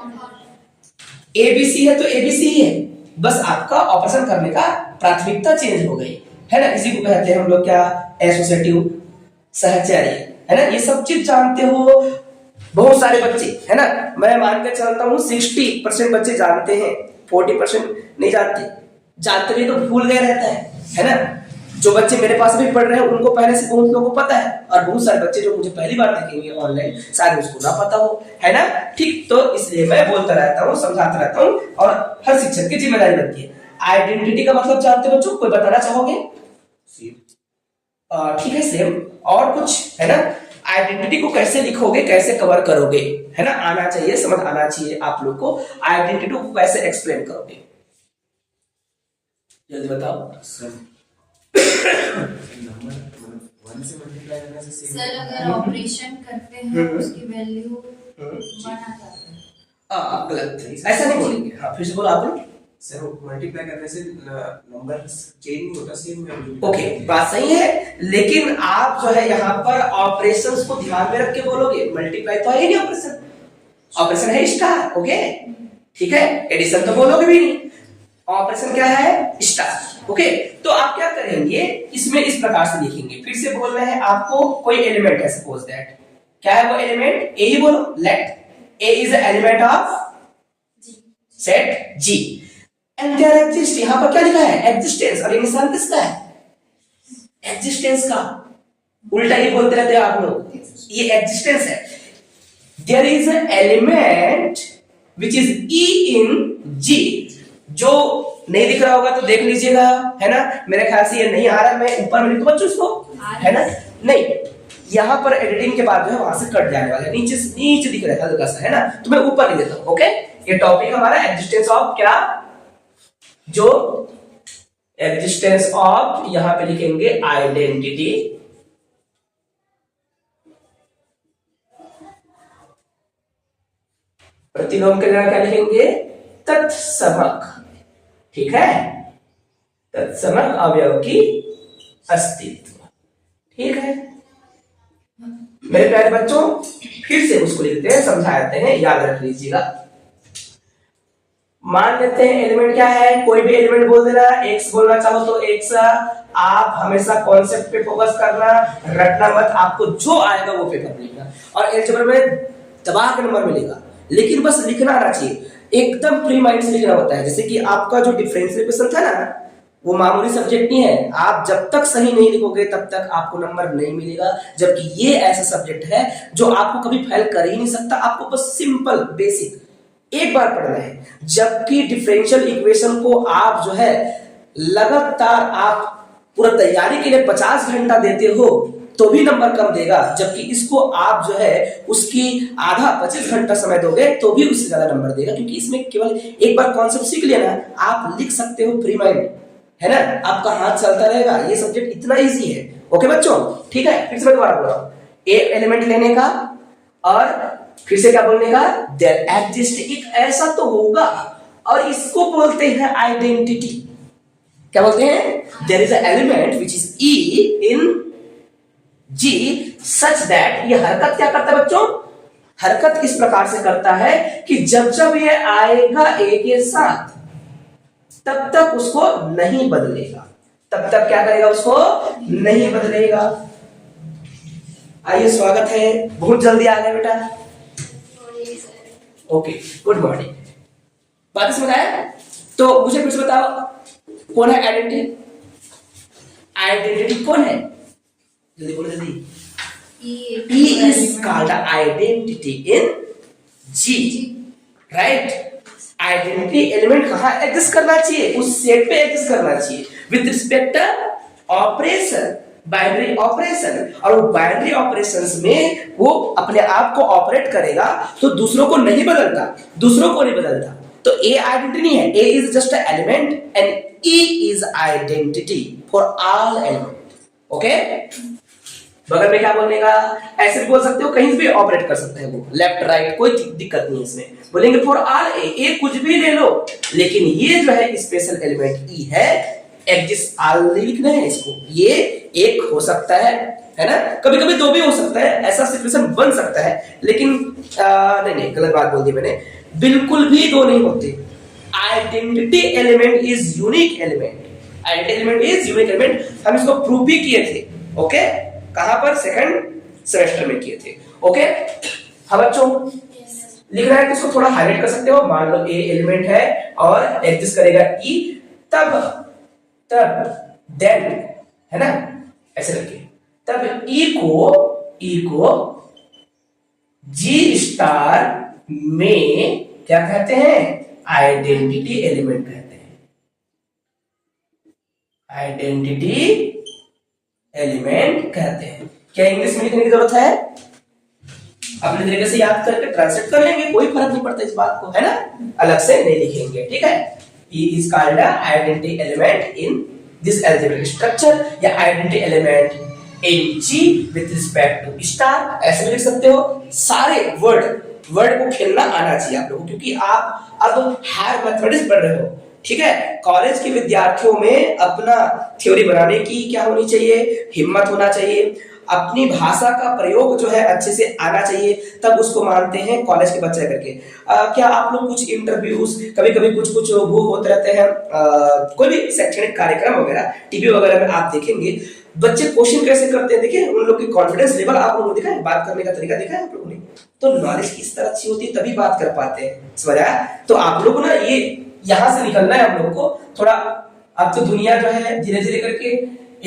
एबीसी है तो एबीसी ही है, बस आपका ऑपरेशन करने का प्राथमिकता चेंज हो गई, है ना। इसी को कहते हैं हम लोग क्या, एसोसिएटिव सहचर्य, है ना। ये सब चीज जानते हो बहुत सारे बच्चे, है ना। मैं मान के चलता हूँ 60% बच्चे जानते हैं, 40% नहीं जानते। जानते भी तो भूल गए रहता है ना। जो बच्चे मेरे पास भी पढ़ रहे हैं उनको पहले से बहुत लोगों को पता है, और बहुत सारे बच्चे जो मुझे पहली बार देखेंगे ऑनलाइन शायद उसको ना पता हो, है ना। ठीक, तो इसलिए मैं बोलता रहता हूँ, समझाता रहता हूँ, और हर शिक्षक की जिम्मेदारी बनती है। आइडेंटिटी का मतलब जानते हो बच्चों, कोई बताना चाहोगे? ठीक है, सेम। और कुछ है ना, आइडेंटिटी को कैसे लिखोगे, कैसे कवर करोगे, है ना, आना चाहिए, समझ आना चाहिए आप लोग को। आइडेंटिटी को कैसे एक्सप्लेन करोगे, जल्दी बताओ सर। नंबर 1 से मल्टीप्लाई करने से सेम सर, अगर ऑपरेशन करते हैं उसकी वैल्यू 1 आ जाता है। गलत, ऐसा नहीं बोलेंगे। हाँ, फिर से बोलो आप लोग। सर मल्टीप्लाई करने से नंबर चेंज नहीं होता, सेम वैल्यू। ओके, बात सही है, लेकिन आप जो है यहाँ पर ऑपरेशंस को ध्यान में रख के बोलोगे। मल्टीप्लाई तो है ही नहीं, ऑपरेशन, ऑपरेशन है स्टार। ओके, ठीक है, एडिशन तो बोलोगे भी नहीं, ऑपरेशन क्या है, स्टार। ओके, तो आप क्या करेंगे, इसमें इस प्रकार से लिखेंगे। फिर से बोल रहे हैं आपको, कोई एलिमेंट है, सपोज दैट, क्या है वो एलिमेंट, ए ही बोलो। Let A is element of set G and there exist. यहां पर क्या लिखा है, एग्जिस्टेंस, और ये निशान किसका है, एग्जिस्टेंस का। उल्टा ही बोलते रहते हो आप लोग, ये एग्जिस्टेंस है। There is an element which is E in G. जो नहीं दिख रहा होगा तो देख लीजिएगा, है ना, मेरे ख्याल से ये नहीं आ रहा, मैं ऊपर में लिख दूं बच्चों इसको, है ना। नहीं, यहां पर एडिटिंग के बाद जो है वहां से कट जाने वाला है, नीचे नीचे दिख रहा है हल्का सा, है ना, तो मैं ऊपर लिख देता हूं। ओके, ये टॉपिक हमारा एग्जिस्टेंस ऑफ क्या, जो एग्जिस्टेंस ऑफ, यहां पे लिखेंगे आइडेंटिटी, प्रतिलोम के जगह क्या लिखेंगे, तत्समक। ठीक है, तत्समक अवयव की अस्तित्व। ठीक है मेरे प्यारे बच्चों, फिर से उसको लिखते हैं, समझाते हैं, याद रख लीजिएगा। मान लेते हैं एलिमेंट क्या है, कोई भी एलिमेंट बोल देना, एक्स बोलना चाहो तो एक्स। आप हमेशा कॉन्सेप्ट पे फोकस करना, रटना मत, आपको जो आएगा वो पेपर में लिखना, और अलजेब्रा में दबा के नंबर मिलेगा, लेकिन बस लिखना आना चाहिए, एकदम फ्री माइंड से लिखना होता है। जैसे कि आपका जो डिफरेंशियल इक्वेशन था ना, वो मामूली सब्जेक्ट नहीं है, आप जब तक सही नहीं लिखोगे तब तक आपको नंबर नहीं मिलेगा। जबकि ये ऐसा सब्जेक्ट है जो आपको कभी फेल कर ही नहीं सकता, आपको बस सिंपल बेसिक एक बार पढ़ना है। जबकि डिफरेंशियल इक्वेशन को आप जो है लगातार आप पूरा तैयारी के लिए 50 घंटा देते हो तो भी नंबर कम देगा, जबकि इसको आप जो है उसकी आधा 25 घंटा समय दोगे तो भी उससे ज्यादा नंबर देगा, क्योंकि इसमें केवल एक बार कॉन्सेप्ट सीख लिया ना, आप लिख सकते हो फ्री माइंड, है ना, आपका हाथ चलता रहेगा। ये सब्जेक्ट इतना इजी है। ओके बच्चों, ठीक है, फिर से मैं दोबारा बोल रहा हूं, ए एलिमेंट लेने का और फिर से क्या बोलने का, देयर एग्जिस्ट, एक ऐसा तो होगा, और इसको बोलते हैं आइडेंटिटी। क्या बोलते हैं, there is an element which is E in G such that. ये हरकत क्या करता है बच्चों, हरकत इस प्रकार से करता है कि जब जब ये आएगा ए के साथ तब तक उसको नहीं बदलेगा, तब तक क्या करेगा, उसको नहीं बदलेगा। आइए, स्वागत है, बहुत जल्दी आ गए बेटा। Okay, good morning. बात समझ आया? तो मुझे फिर से बताओ, कौन है आइडेंटिटी, आइडेंटिटी कौन है, जल्दी बोलो जल्दी। E is called identity in G, right? Identity element कहाँ एग्जिस्ट करना चाहिए, उस सेट पे एग्जिस्ट करना चाहिए with respect operation, binary operation, और वो बाइनरी ऑपरेशंस में वो अपने आप को ऑपरेट करेगा, तो दूसरों को नहीं बदलता, दूसरों को नहीं बदलता। तो ए आइडेंटिटी नहीं है, A is just a element and E is identity for all element. Okay, बगल में क्या बोलने का, ऐसे भी बोल सकते हो, कहीं भी ऑपरेट कर सकते हैं वो, लेफ्ट राइट, कोई दिक्कत नहीं है इसमें। बोलेंगे फॉर ऑल ए कुछ भी ले लो, लेकिन ये जो है स्पेशल एलिमेंट ई है, एग्जिस्ट ऑल लिखना है इसको। ये एक हो सकता है ना, कभी कभी दो भी हो सकता है, ऐसा सिचुएशन बन सकता है, लेकिन नहीं, गलत बात बोल दी मैंने, बिल्कुल भी दो नहीं होते। Identity element is unique element, identity element is unique element. हम इसको प्रूव भी किए थे, ओके, कहां पर, सेकंड सेमेस्टर में किए थे। ओके, हाँ बच्चों, लिखना है तो इसको थोड़ा हाईलाइट कर सकते हो। मान लो ए एलिमेंट है और एग्जिस्ट करेगा ई, तब देन, है ना, ऐसे करके, तब ई को जी स्टार में क्या कहते हैं, आइडेंटिटी एलिमेंट कहते हैं, आइडेंटिटी एलिमेंट कहते हैं। क्या इंग्लिश में लिखने की जरूरत है? अपने तरीके से याद करके ट्रांसलेट कर लेंगे, कोई फर्क नहीं पड़ता इस बात को, है ना, अलग से नहीं लिखेंगे, ठीक है। E is called a identity element in this algebraic structure या identity element in G with respect to star, ऐसे भी लिख सकते हो। सारे वर्ड को खेलना आना चाहिए आप लोगों को, क्योंकि आप अब हायर मैथमेटिक्स पढ़ रहे हो, ठीक है। कॉलेज के विद्यार्थियों में अपना थ्योरी बनाने की क्या होनी चाहिए, हिम्मत होना चाहिए, अपनी भाषा का प्रयोग जो है अच्छे से आना चाहिए, तब उसको मानते हैं कॉलेज के बच्चे करके। क्या आप लोग कुछ इंटरव्यूज कभी कभी कुछ वो होते रहते हैं, कोई भी शैक्षणिक कार्यक्रम वगैरह टीवी वगैरह में आप देखेंगे बच्चे क्वेश्चन कैसे करते हैं, देखिए उन लोग की कॉन्फिडेंस लेवल आप लोगों ने देखा है, बात करने का तरीका देखा है आप लोगों ने, तो नॉलेज किस तरह अच्छी होती है तभी बात कर पाते हैं, समझ आया। तो आप लोग ना ये यहाँ से निकलना है हम लोगों को थोड़ा। अब तो दुनिया जो है धीरे धीरे करके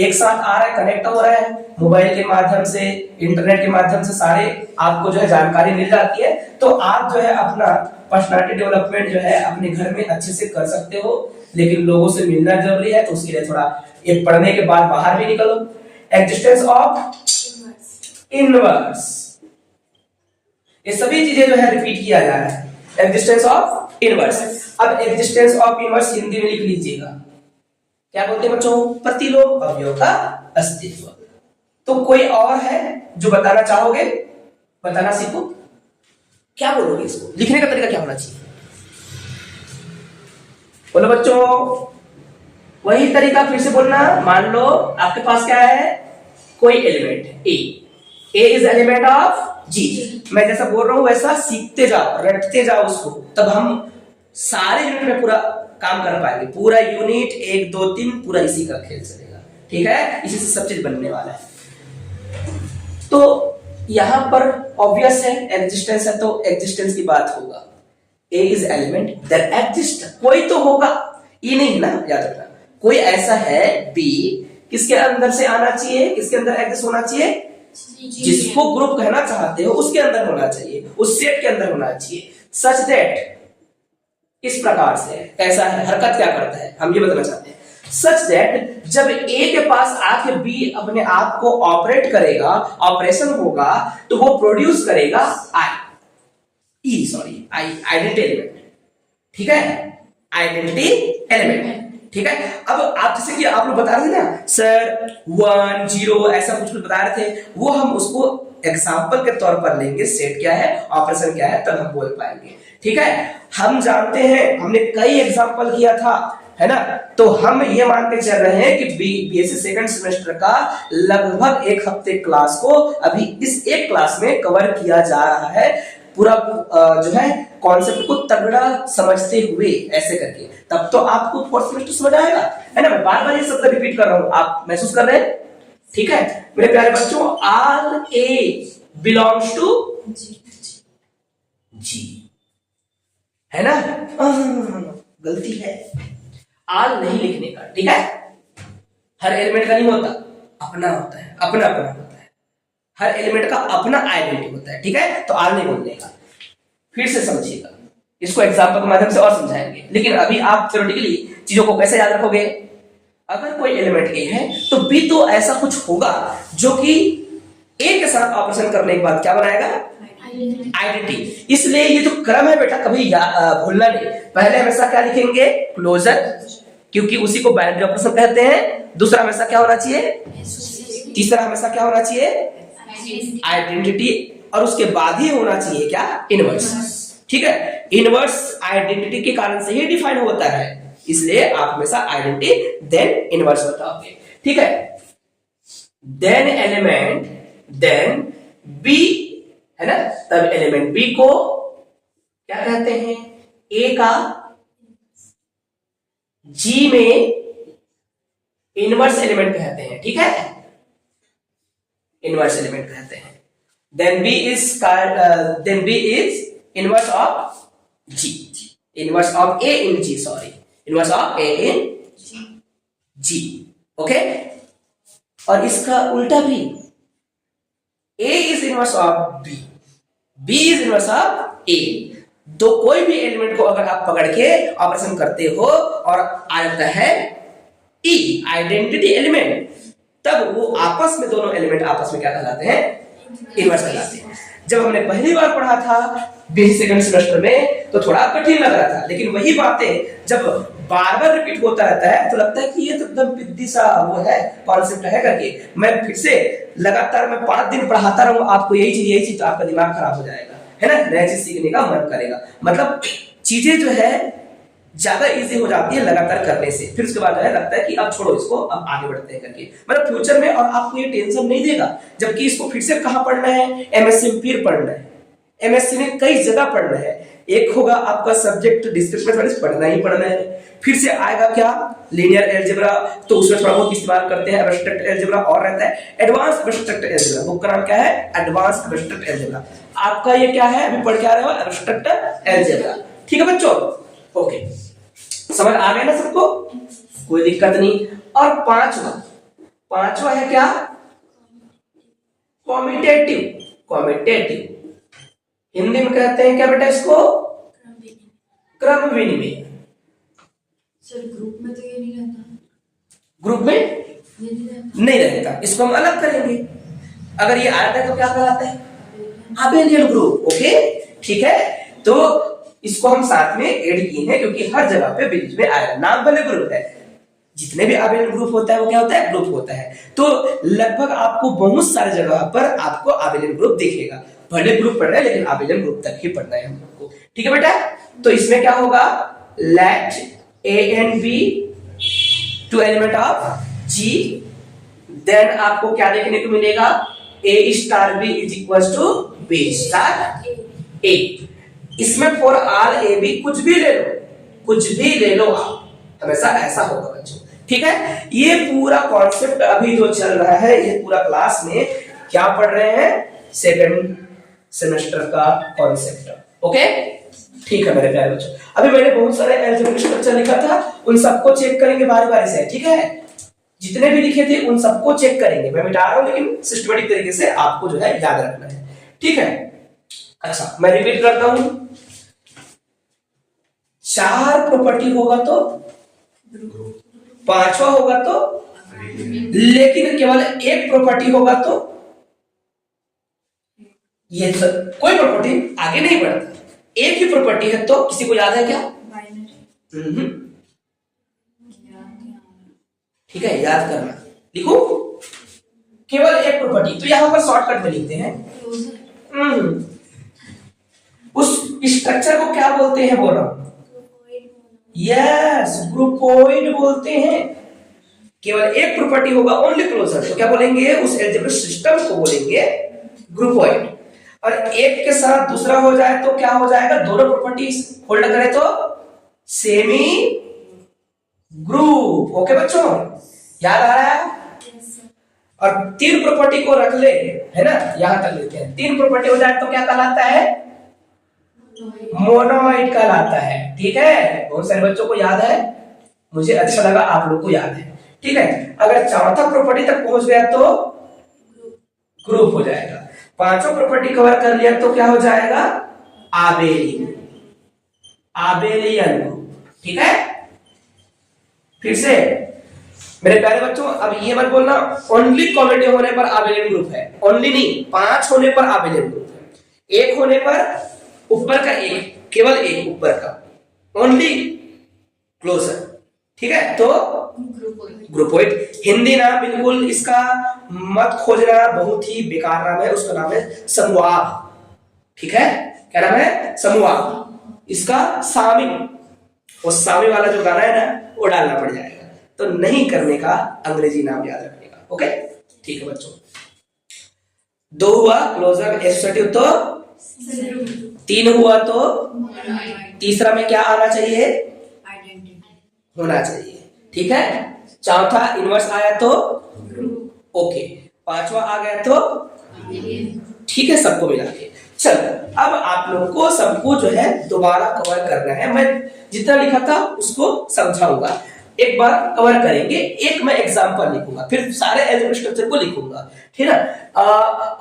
एक साथ आ रहा है, कनेक्ट हो रहा है, मोबाइल के माध्यम से, इंटरनेट के माध्यम से सारे आपको जो है जानकारी मिल जाती है, तो आप जो है अपना पर्सनालिटी डेवलपमेंट जो है अपने घर में अच्छे से कर सकते हो। लेकिन लोगों से मिलना जरूरी है, तो उसके लिए थोड़ा ये पढ़ने के बाद बाहर भी निकलो। एग्जिस्टेंस ऑफ इनवर्स, ये सभी चीजें जो है रिपीट किया जा रहा है, एग्जिस्टेंस ऑफ इनवर्स। अब एग्जिस्टेंस ऑफ इनवर्स हिंदी में लिख लीजिएगा, क्या बोलते हैं बच्चों, प्रतिलोम अवयव का अस्तित्व। तो कोई और है जो बताना चाहोगे, बताना सीखो, क्या बोलोगे इसको, लिखने का तरीका क्या होना चाहिए, बोलो बच्चों, वही तरीका फिर से बोलना। मान लो आपके पास क्या है, कोई element A is element of G, मैं जैसा बोल रहा हूं वैसा सीखते जाओ, रटते जाओ उसको, तब हम सारे यूनिट में पूरा काम कर पाएंगे। पूरा यूनिट 1 2 3 पूरा इसी का खेल चलेगा, ठीक है, इसी से सब चीज बनने वाला है। तो यहां पर ऑब्वियस है एग्जिस्टेंस है, तो एग्जिस्टेंस की बात होगा, ए इज एलिमेंट देयर एग्जिस्ट, कोई तो होगा, ई नहीं है ना, याद रखना, कोई ऐसा है बी, किसके अंदर से आना चाहिए, किसके अंदर एग्जिस्ट होना चाहिए, जिसको ग्रुप कहना चाहते हो उसके अंदर होना चाहिए, उस सेट के अंदर होना चाहिए। सच दैट, इस प्रकार से कैसा है, हरकत क्या करता है, हम ये बताना चाहते हैं। सच दैट जब ए के पास आके बी अपने आप को ऑपरेट करेगा, ऑपरेशन होगा, तो वो प्रोड्यूस करेगा आइडेंटिटी एलिमेंट, ठीक है, आइडेंटिटी एलिमेंट, ठीक है। अब आप जैसे कि आप लोग बता रहे थे ना सर 1 0 ऐसा कुछ बता रहे थे, वो हम उसको एग्जाम्पल के तौर पर लेंगे, सेट क्या है, ऑपरेशन क्या है, तब हम बोल पाएंगे, ठीक है। हम जानते हैं, हमने कई एग्जाम्पल किया था, है ना, तो हम ये मान के चल रहे हैं कि बीएससी सेकंड सेमेस्टर का लगभग 1 हफ्ते क्लास को अभी इस एक क्लास में कवर किया जा रहा है, पूरा जो है कॉन्सेप्ट को तगड़ा समझते हुए ऐसे करके, तब तो आपको फोर्थ सेमेस्टर समझ आएगा, है ना। मैं बार बार ये शब्द रिपीट कर रहा हूं, आप महसूस कर रहे हैं, ठीक है मेरे प्यारे बच्चों। ऑल ए बिलोंग्स टू जी, है ना, गलती है आल नहीं लिखने का, ठीक है, हर एलिमेंट का नहीं होता, अपना होता है, अपना अपना होता है, हर एलिमेंट का अपना आइडेंटिटी होता है, ठीक है, तो आल नहीं बोलने का। फिर से समझिएगा, इसको एग्जांपल के माध्यम से और समझाएंगे, लेकिन अभी आप थ्योरेटिकली चीजों को कैसे याद रखोगे, अगर कोई एलिमेंट ए है तो बी तो ऐसा कुछ होगा जो कि ए के साथ ऑपरेशन करने के बाद क्या बनाएगा, आइडेंटिटी। इसलिए ये जो क्रम है बेटा कभी भूलना नहीं, पहले हमेशा क्या लिखेंगे, क्लोजर, क्योंकि उसी को बाइनरी ऑपरेशन कहते हैं, दूसरा हमेशा क्या होना चाहिए, तीसरा हमेशा क्या होना चाहिए, आइडेंटिटी, और उसके बाद ही होना चाहिए क्या, इनवर्स, ठीक है। इनवर्स आइडेंटिटी के कारण से ही डिफाइन होता है, इसलिए आप हमेशा आइडेंटिटी देन इनवर्स बताओगे, ठीक है। देन एलिमेंट देन बी, है ना, तब एलिमेंट बी को क्या कहते हैं, ए का जी में इनवर्स एलिमेंट कहते हैं, ठीक है, इनवर्स एलिमेंट कहते हैं। Then B is inverse of G, inverse of A in G, sorry, inverse of A in G. Okay, और इसका उल्टा भी, A is inverse of B, B is inverse of A. तो कोई भी एलिमेंट को अगर आप पकड़ के ऑपरेशन करते हो और आ जाता है ई, आइडेंटिटी एलिमेंट, तब वो आपस में, दोनों एलिमेंट आपस में क्या कहलाते हैं? इनवर्स कहलाते हैं। जब हमने पहली बार पढ़ा था बीएससी सेकंड सेमेस्टर में तो थोड़ा कठिन लग रहा था, लेकिन वही बातें जब बार बार रिपीट होता रहता है तो लगता है कि ये तो एकदम विद्धि सा वो है, कॉन्सेप्ट है करके। मैं फिर से लगातार मैं 5 दिन पढ़ाता रहूं आपको यही चीज, तो आपका दिमाग खराब हो जाएगा, है ना, नया चीज सीखने का मन करेगा। मतलब चीजें जो है ज्यादा इजी हो जाती है लगातार करने से। फिर उसके बाद लगता है कि अब छोड़ो इसको, अब आगे बढ़ते हैं करके, मतलब फ्यूचर में और आपको ये टेंशन नहीं देगा। जबकि इसको फिर से कहां पढ़ना है? एमएससी में फिर पढ़ना है, एमएससी में कई जगह पढ़ना है। एक होगा आपका सब्जेक्ट डिस्क्रिप्टिव मैथमेटिक्स, पढ़ना ही पढ़ना है। फिर से आएगा क्या? लीनियर अलजेब्रा, तो उसमें थोड़ा बहुत इस्तेमाल करते हैं। एब्स्ट्रैक्ट अलजेब्रा और रहता है एडवांस एब्स्ट्रैक्ट अलजेब्रा, बुक का नाम क्या है? Advance abstract algebra. आपका ये क्या है, अभी पढ़ के आ रहे हो? Abstract algebra. ठीक है बच्चों, ओके, समझ आ गया ना सबको? कोई दिक्कत नहीं। और पांचवा है क्या? कॉम्यूटेटिव। कॉम्यूटेटिव हिंदी में कहते हैं क्या बेटा इसको? क्रम विनिमय। सर ग्रुप में तो ये नहीं रहता, ग्रुप में नहीं रहता, इसको हम अलग करेंगे। अगर ये आता है तो क्या कहलाता है? Abelian group. ओके, ठीक है, तो इसको हम साथ में ऐड किए हैं क्योंकि हर जगह पे बीच में आएगा। नाम भले ग्रुप है, जितने भी अबेलियन ग्रुप होता है वो क्या होता है? ग्रुप होता है। तो लगभग आपको बहुत सारी जगह पर आपको अबेलियन ग्रुप दिखेगा। भले ग्रुप पढ़ रहे हैं लेकिन अबेलियन ग्रुप तक ही पढ़ना है हम लोग को। ठीक है बेटा, तो इसमें क्या होगा? Let A and B two element of G, then आपको क्या देखने को मिलेगा? A star B is equal to B star A. इसमें फॉर आल ए बी कुछ भी ले लो, कुछ भी ले लो आप, हमेशा ऐसा होगा बच्चों। ठीक है, ये पूरा कॉन्सेप्ट अभी जो चल रहा है, ये पूरा क्लास में क्या पढ़ रहे हैं? सेकंड सेमेस्टर का कॉन्सेप्ट। ओके, ठीक है मेरे प्यारे बच्चों। अभी मैंने बहुत सारे अलजेब्रिक स्ट्रक्चर लिखा था, उन सबको चेक करेंगे बारी बारी से। ठीक है, जितने भी लिखे थे उन सबको चेक करेंगे। मैं मिटा रहा हूं लेकिन सिस्टमैटिक तरीके से आपको जो है याद रखना है। ठीक है, अच्छा मैं रिपीट करता हूं। 4 प्रॉपर्टी होगा तो, 5वां होगा तो, लेकिन केवल एक प्रॉपर्टी होगा तो, ये कोई प्रॉपर्टी आगे नहीं बढ़ता। एक ही प्रॉपर्टी है तो किसी को याद है क्या? बाइनरी। ठीक है, याद करना, लिखो केवल एक प्रॉपर्टी। तो यहां पर शॉर्टकट में लिखते हैं। उस स्ट्रक्चर को क्या बोलते हैं? बोल रहा हूं, यस, ग्रुपोइड बोलते हैं। केवल एक प्रॉपर्टी होगा, ओनली क्लोजर, तो क्या बोलेंगे? उस अलजेब्रिक सिस्टम को बोलेंगे ग्रुपोइड। और एक के साथ दूसरा हो जाए तो क्या हो जाएगा? दोनों प्रॉपर्टीज होल्ड करें तो सेमी ग्रुप। ओके बच्चों, याद आ रहा है? और 3 प्रॉपर्टी को रख ले, है ना, यहां तक लेते हैं। 3 प्रॉपर्टी हो जाए तो क्या कहलाता है? मोनोइड कहलाता है। ठीक है, बहुत सारे बच्चों को याद है, मुझे अच्छा लगा आप लोग को याद है। ठीक है, अगर चौथा प्रॉपर्टी तक पहुंच गया तो ग्रुप हो जाएगा। 5वां प्रॉपर्टी कवर कर लिया तो क्या हो जाएगा? आबेलियन। आबेलियन ग्रुप। ठीक है, फिर से मेरे प्यारे बच्चों, अब ये मत बोलना ओनली कॉमेडी होने पर आबेलियन ग्रुप है। ओनली नहीं, 5 होने पर आबेलियन ग्रुप है। 1 होने पर, ऊपर का एक, केवल एक ऊपर का, ओनली क्लोजर। ठीक है, तो ग्रुपोइड। हिंदी नाम बिल्कुल इसका मत खोजना, बहुत ही बेकार नाम है। उसका नाम है समूहाभ। ठीक है, क्या नाम है? समूहाभ। इसका सामी, वो सामी वाला जो गाना है ना, वो डालना पड़ जाएगा। तो नहीं करने का अंग्रेजी नाम याद रखने का। ओके, ठीक है बच्चों। 2 हुआ क्लोजर एसोसिएटिव, तो 3 हुआ तो, तीसरा में क्या आना चाहिए? होना चाहिए। ठीक है, चौथा इनवर्स आया तो, ओके, 5वां आ गया तो, ठीक है, सबको मिला के। चल, अब आप लोग को सबको जो है दोबारा कवर करना है। मैं जितना लिखा था उसको समझाऊंगा। एक बार कवर करेंगे, एक मैं एग्जांपल लिखूंगा, फिर सारे एल्जेब्रिक स्ट्रक्चर को लिखूंगा, ठीक है ना।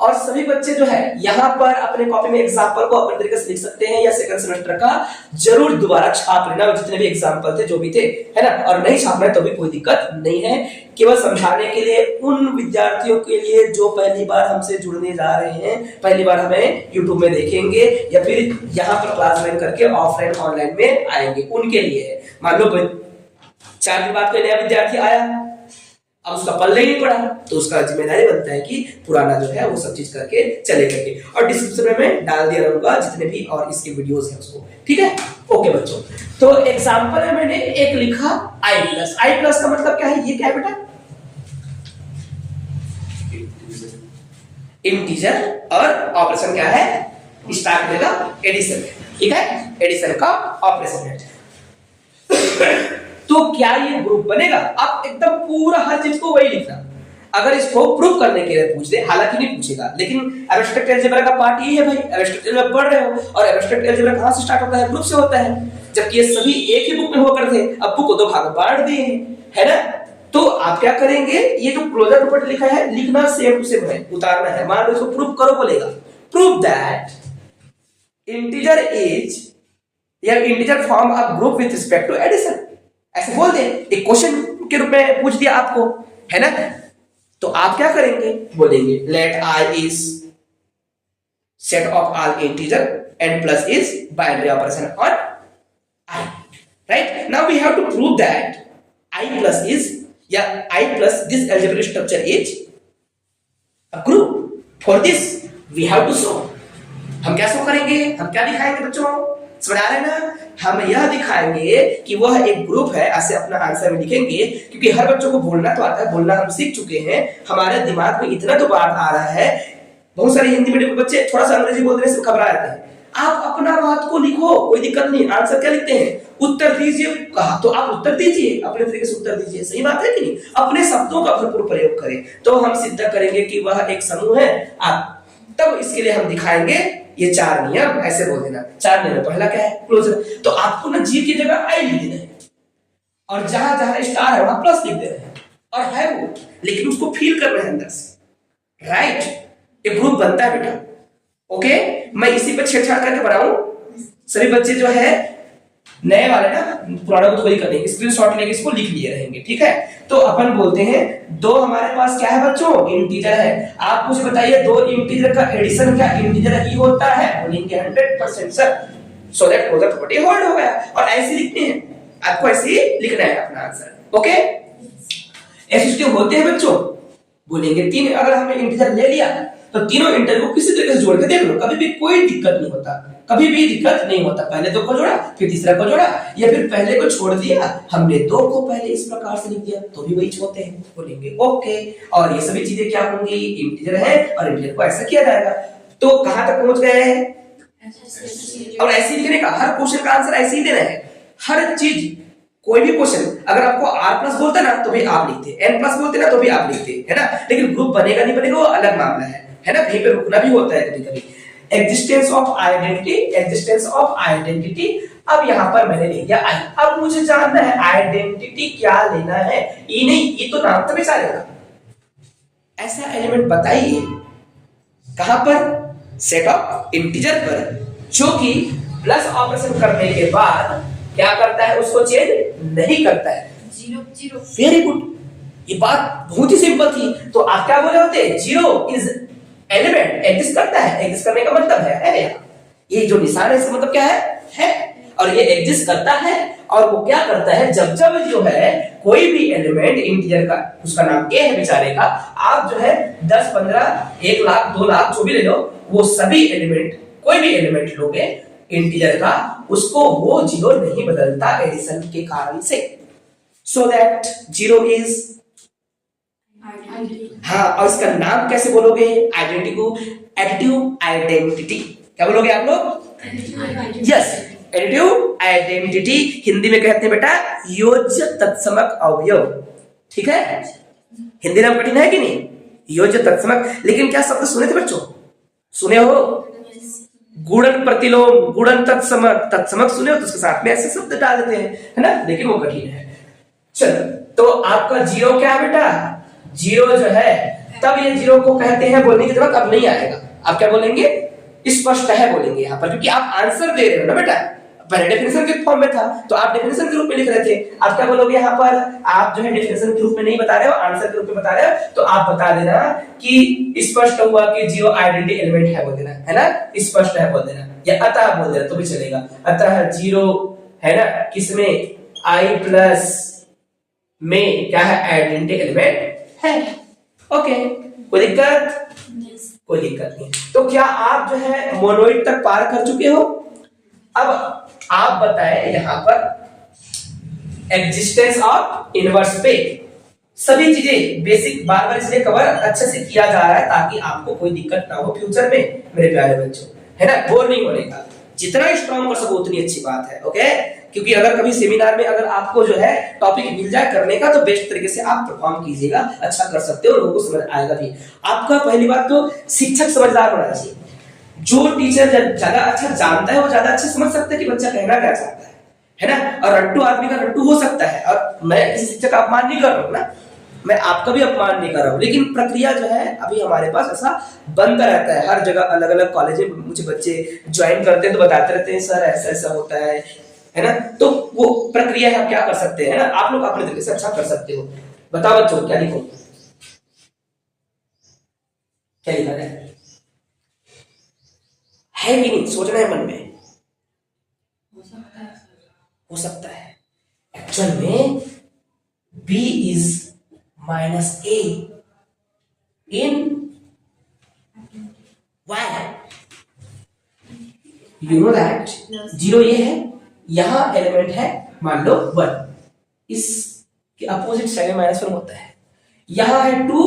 और सभी बच्चे जो है यहाँ पर अपने कॉपी में एग्जांपल को अपने तरीके से लिख सकते हैं, या सेकंड सेमेस्टर का जरूर दोबारा छाप लेना, जितने भी एग्जांपल थे जो भी थे, है ना। और नहीं छापना है तो भी कोई दिक्कत नहीं है, केवल समझाने के लिए उन विद्यार्थियों के लिए जो पहली बार हमसे जुड़ने जा रहे हैं, पहली बार हमें यूट्यूब में देखेंगे या फिर यहाँ पर क्लास ज्वाइन करके ऑफलाइन ऑनलाइन में आएंगे, उनके लिए है। मान लो 4 दिन बाद कोई नया विद्यार्थी आया, अब उसका पल्ले ही नहीं पड़ा, तो उसका जिम्मेदारी बनता है कि पुराना जो है वो सब चीज करके चले करके, और डिस्क्रिप्शन में मैं डाल दिया रहूंगा जितने भी और इसके वीडियोस हैं उसको, ठीक है। ओके बच्चों, तो एग्जांपल में मैंने एक लिखा i प्लस का मतलब क्या है, ये क्या है बेटा, इंटीजर, और ऑपरेशन क्या है, स्टार्ट करेगा एडिशन, ठीक है, एडिशन का ऑपरेशन है। तो क्या ये ग्रुप बनेगा, आप एकदम पूरा हर चीज को वही लिखना। अगर इसको प्रूव करने के लिए पूछ दे, हालांकि नहीं पूछेगा, लेकिन एब्स्ट्रैक्ट अलजेब्रा का पार्ट ये है भाई, एब्स्ट्रैक्ट अलजेब्रा पढ़ रहे हो, और एब्स्ट्रैक्ट अलजेब्रा कहां से स्टार्ट होता है, ग्रुप से होता है, जबकि ये सभी एक ही बुक में हुआ करते, अब बुक को 2 भाग में बांट दिए हैं, है ना। तो आप क्या करेंगे, ये जो क्लोजर प्रॉपर्टी लिखा है, लिखना सेम टू सेम है, उतारना है। मान लो इसको प्रूव करो बोलेगा, प्रूव दैट इंटीजर इज या integer form a group with respect to addition, ऐसे बोल दे, एक क्वेश्चन के रूप में पूछ दिया आपको, है ना। तो आप क्या करेंगे, बोलेंगे let i is set of all integer and plus is binary operation on i, right. Now we have to prove that i plus is या i plus this algebraic structure is a group. For this we have to show, हम क्या show करेंगे, हम क्या दिखाएंगे बच्चों, समझ आ रहे हैं ना। हम यह दिखाएंगे कि वह एक ग्रुप है, ऐसे अपना आंसर में लिखेंगे, क्योंकि हर बच्चों को बोलना तो आता है, बोलना हम सीख चुके हैं, हमारे दिमाग में इतना तो बात आ रहा है। बहुत सारे हिंदी मीडियम के बच्चे थोड़ा सा अंग्रेजी बोलने से घबरा जाते हैं। आप अपना बात को लिखो, कोई दिक्कत नहीं। आंसर क्या लिखते हैं, उत्तर दीजिए, कहा तो आप उत्तर दीजिए, अपने तरीके से उत्तर दीजिए, सही बात है कि नहीं। अपने शब्दों का भरपूर प्रयोग करें, तो हम सिद्ध करेंगे कि वह एक समूह है। आप तब इसके लिए हम दिखाएंगे ये 4 नियम, ऐसे बोल देना 4 नियम। पहला क्या है, क्लोजर, तो आपको ना जी की जगह आई लिख देना है, और जहां जहां स्टार है वहां प्लस लिख देना है, और है वो, लेकिन उसको फील करना है अंदर से, राइट। एक ग्रुप बनता है बेटा, ओके। मैं इसी पे छेड़छाड़ करके बनाऊं, सभी बच्चे जो है नए वाले ना, पुराना को तो वही करेंगे, स्क्रीनशॉट लेके इसको लिख लिए रहेंगे, ठीक है। तो अपन बोलते हैं 2 हमारे पास क्या है बच्चों, इंटीजर है। आप मुझे बताइए 2 इंटीजर का एडिशन क्या इंटीजर ही होता है, बोलेंगे 100% sir, so that closure property hold हो गया। और ऐसे लिखते हैं, आपको ऐसे ही लिखना है अपना आंसर, ओके। ऐसे होते हैं बच्चों, बोलेंगे 3, अगर हमने इंटीजर ले लिया तो तीनों इंटीजर को किसी तरीके से जोड़ के देख लो, कभी भी कोई दिक्कत नहीं होता, कभी भी दिक्कत नहीं होता। पहले 2 को जोड़ा, फिर तीसरा को जोड़ा, या फिर पहले को छोड़ दिया, हमने 2 को पहले इस प्रकार से लिख दिया, तो भी वही होते हैं, बोलेंगे ओके। और ये सभी चीजें क्या होंगी, इंटीजर है, और इंटीजर को ऐसा किया जाएगा। तो कहां तक पहुंच गए हैं, और ऐसे लिखने का, हर क्वेश्चन का आंसर ऐसे ही देना है, हर चीज। कोई भी क्वेश्चन अगर आपको r प्लस बोलते ना तो भी आप लिखते, n प्लस बोलते ना तो भी आप लिखते, है ना। लेकिन ग्रुप बनेगा नहीं बनेगा वो अलग मामला है ना। कहीं पे रुकना भी होता है कभी कभी। Existence of identity, existence of identity, अब यहाँ पर मैंने लिख दिया आई। अब मुझे जानना है आइडेंटिटी क्या लेना है, ई नहीं, ई तो नाम तो बेचारेगा। ऐसा एलिमेंट बताइए कहां पर, सेट ऑफ इंटीजर पर, जो कि प्लस ऑपरेशन करने के बाद क्या करता है, उसको चेंज नहीं करता है, 0 0। वेरी गुड, ये बात बहुत ही सिंपल थी। तो आप क्या बोले होते, 0 इज एलिमेंट एग्जिस्ट करता है, एग्जिस्ट करने का मतलब है ये जो निशान है इसका मतलब क्या है, और ये एग्जिस्ट करता है। और वो क्या करता है, जब जब जो है कोई भी एलिमेंट इंटीजर का, उसका नाम ए है बेचारे का, आप जो है 10 15 1 लाख 2 लाख जो भी ले लो, वो सभी एलिमेंट, कोई भी एलिमेंट लोगे इंटीजर का, उसको वो 0 नहीं बदलता एडिशन के कारण से। सो दैट 0 इज, हाँ, और इसका नाम कैसे बोलोगे, आइडेंटिटी को एडिटिव आइडेंटिटी, क्या बोलोगे आप लोग, यस, एडिटिव आइडेंटिटी। हिंदी में कहते हैं बेटा योज्य तत्समक अवयव, ठीक है। हिंदी नाम कठिन है कि नहीं, योज्य तत्समक। लेकिन क्या शब्द सुने थे बच्चों, सुने हो, गुणन प्रतिलोम, गुणन तत्समक, तत्समक सुने हो तो उसके साथ में ऐसे शब्द डाल देते हैं, है ना, लेकिन वो कठिन है। चलो, तो आपका जीरो क्या है बेटा? जीरो जो है, तब ये जीरो को कहते हैं, बोलने की जरूरत अब नहीं आएगा। आप क्या बोलेंगे? स्पष्ट है बोलेंगे यहाँ पर, क्योंकि आप आंसर दे रहे हो ना बेटा। पहले डेफिनेशन के फॉर्म में था तो आप डेफिनेशन के रूप में लिख रहे थे। आप क्या बोलोगे यहाँ पर? आप जो है डेफिनेशन के रूप में नहीं बता रहे हो, आंसर के रूप में बता रहे हो, तो आप बता देना कि स्पष्ट हुआ कि जीरो आइडेंटिटी एलिमेंट है, बोल देना है ना, स्पष्ट है बोल देना, या अतः बोल देना तो भी चलेगा। अतः जीरो है ना, किसमें? आई प्लस में क्या है? आइडेंटिटी एलिमेंट है। ओके, कोई दिक्कत? कोई दिक्कत नहीं। तो क्या आप जो है मोनोइड तक पार कर चुके हो? अब आप बताएं यहां पर एग्जिस्टेंस ऑफ इनवर्स पे सभी चीजें बेसिक बार बार इसलिए कवर अच्छे से किया जा रहा है ताकि आपको कोई दिक्कत ना हो फ्यूचर में मेरे प्यारे बच्चों, है ना, बोर नहीं होने का। जितना स्ट्रॉन्ग कर सको उतनी अच्छी बात है। ओके, क्योंकि अगर कभी सेमिनार में अगर आपको जो है टॉपिक मिल जाए करने का तो बेस्ट तरीके से आप परफॉर्म कीजिएगा, अच्छा कर सकते हो, लोगों को समझ आएगा भी। आपका पहली बात तो शिक्षक समझदार होना चाहिए। जो टीचर ज्यादा अच्छा जानता है वो ज्यादा अच्छा समझ सकता है कि बच्चा कहना क्या चाहता है ना। और रट्टू आदमी का रट्टू हो सकता है, और मैं किसी शिक्षक का अपमान नहीं कर रहा हूँ ना, मैं आपका भी अपमान नहीं कर रहा हूँ, लेकिन प्रक्रिया जो है अभी हमारे पास ऐसा बनता रहता है। हर जगह अलग अलग कॉलेज में मुझे बच्चे ज्वाइन करते हैं तो बताते रहते हैं सर ऐसा ऐसा होता है ना। तो वो प्रक्रिया है, आप क्या कर सकते हैं ना, आप लोग अपने तरीके से अच्छा कर सकते हो। बताओ बच्चों क्या लिखो, क्या लिखा है कि नहीं? सोचना है मन में। हो सकता है एक्चुअल में b is minus a in y। you know that zero ये है, यहां एलिमेंट है मान लो 1, इसके अपोजिट साइड में माइनस 1 होता है। यहां है 2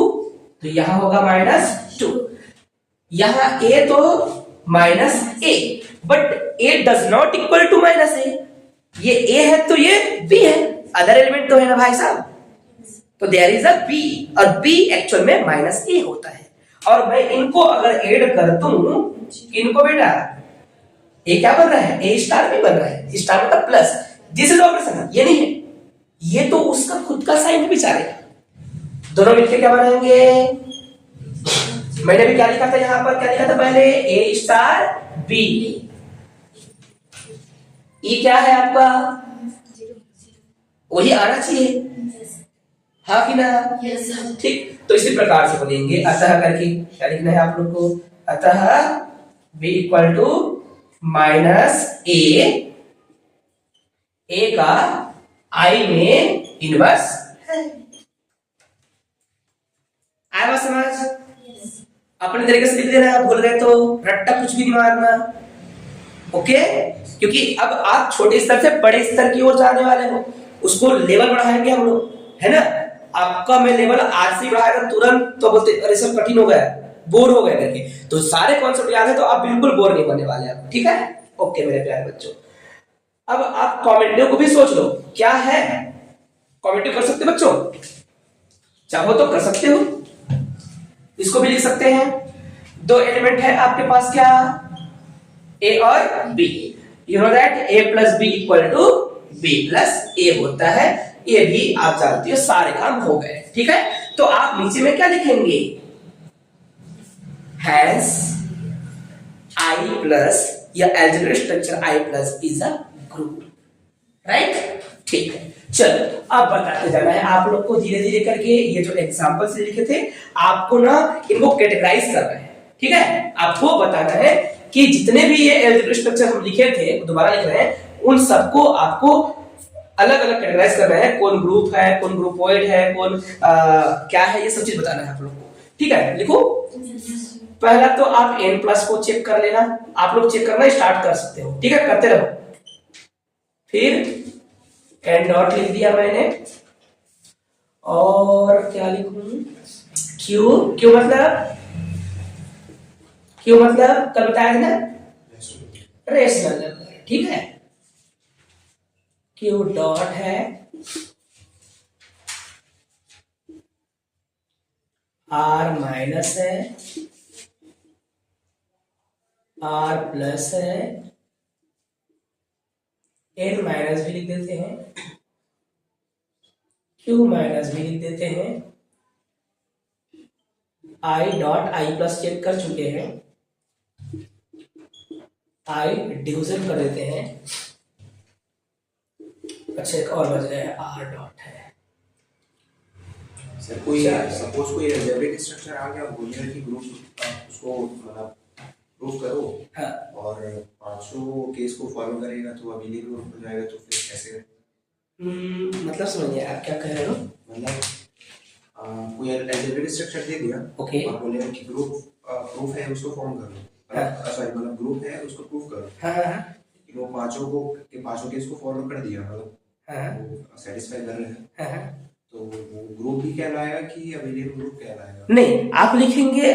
तो यहां होगा -2, यहां a तो -a, but a does not equal to -a। ये a है तो ये b है, अदर एलिमेंट तो है ना भाई साहब, तो देयर इज अ b, और b एक्चुअल में -a होता है। और मैं इनको अगर ऐड कर दूं, इनको बेटा ये क्या बन रहा है? a स्टार भी बन रहा है, स्टार मतलब प्लस, दिस इज ऑपरेशन, ये नहीं है, ये तो उसका खुद का साइन है बेचारे का। दोनों मिलकर क्या बनाएंगे? मैंने भी क्या लिखा था यहां पर, क्या लिखा था पहले? a star b। ये क्या है आपका? वही आना चाहिए, हाँ कि ना? ठीक, तो इसी प्रकार से बोलेंगे अतः करके क्या लिखना है आप लोग को? अतः b इक्वल टू -a का i में इनवर्स है। आया बात समझ? अपने तरीके से लिख देना है, भूल गए तो रट्टा कुछ भी नहीं मारना। ओके, क्योंकि अब आप छोटे स्तर से बड़े स्तर की ओर जाने वाले हो, उसको लेवल बढ़ाएंगे हम लोग, है ना। आपका मैं लेवल आज से बढ़ाएगा तुरंत तो बोलते अरे सब कठिन हो गया, बोर हो गए करके, तो सारे कॉन्सेप्ट याद है तो आप बिल्कुल बोर नहीं होने वाले आप, ठीक है। ओके मेरे प्यारे बच्चों, अब आप कॉमेंटिव को भी सोच लो, क्या है कॉमेंटिव कर सकते बच्चों, चाहो तो कर सकते हो, इसको भी लिख सकते हैं। दो एलिमेंट है आपके पास, क्या? a और b। You know that a plus b equal to b plus a होता है, ये भी आप जानते हो। सारे काम हो गए, ठीक है। तो आप नीचे में क्या लिखेंगे? हैंस I प्लस या algebraic structure I plus is a group, right? ठीक है, चलो अब बताते जाना है आप लोग को धीरे धीरे करके। ये जो एग्जांपल से लिखे थे आपको ना इनको कैटेगराइज करना है, ठीक है। आपको बताना है कि जितने भी ये अलजेब्रिक स्ट्रक्चर हम लिखे थे दोबारा लिख रहे हैं, उन सबको आपको अलग अलग कैटेगराइज करना है। कौन ग्रुप है, कौन ग्रुपोइड है, कौन क्या है, ये सब चीज बताना है आप लोग को, ठीक है। लिखो, पहला तो आप n प्लस को चेक कर लेना, आप लोग चेक करना स्टार्ट कर सकते हो, ठीक है, करते रहो। फिर n डॉट लिख दिया मैंने, और क्या लिखूं? q मतलब कल बताया था ना, रेशनल नंबर, ठीक है। q डॉट है r माइनस है, r प्लस है, n माइनस भी लिख देते हैं, Q माइनस भी लिख देते हैं, I dot I plus check कर चुके हैं, I डिविजन कर देते हैं। अच्छा एक और बच गया, R डॉट है। सर कोई सपोज कोई अलजेब्रिक स्ट्रक्चर आ गया, बोलिए कि ग्रुप उसको मतलब प्रूफ करो, हाँ। और पांचों केस को फॉलो करेगा तो अभी ग्रुप हो जाएगा, तो फिर कैसे? मतलब समझिए आप क्या कह रहे हो? मतलब कोई अलजेब्रिक स्ट्रक्चर दे दिया, ओके, और बोलेगा कि ग्रुप प्रूफ है उसको फॉर्म करो, सॉरी मतलब ग्रुप है उसको प्रूफ करो। हाँ, वो पांचों केस को फॉलो कर दिया, मतलब हाँ, सेटिस्फाई कर रहे हैं, हाँ, तो वो ग्रुप भी कहलाएगा कि अवेलेबल ग्रुप कहलाएगा? नहीं, आप लिखेंगे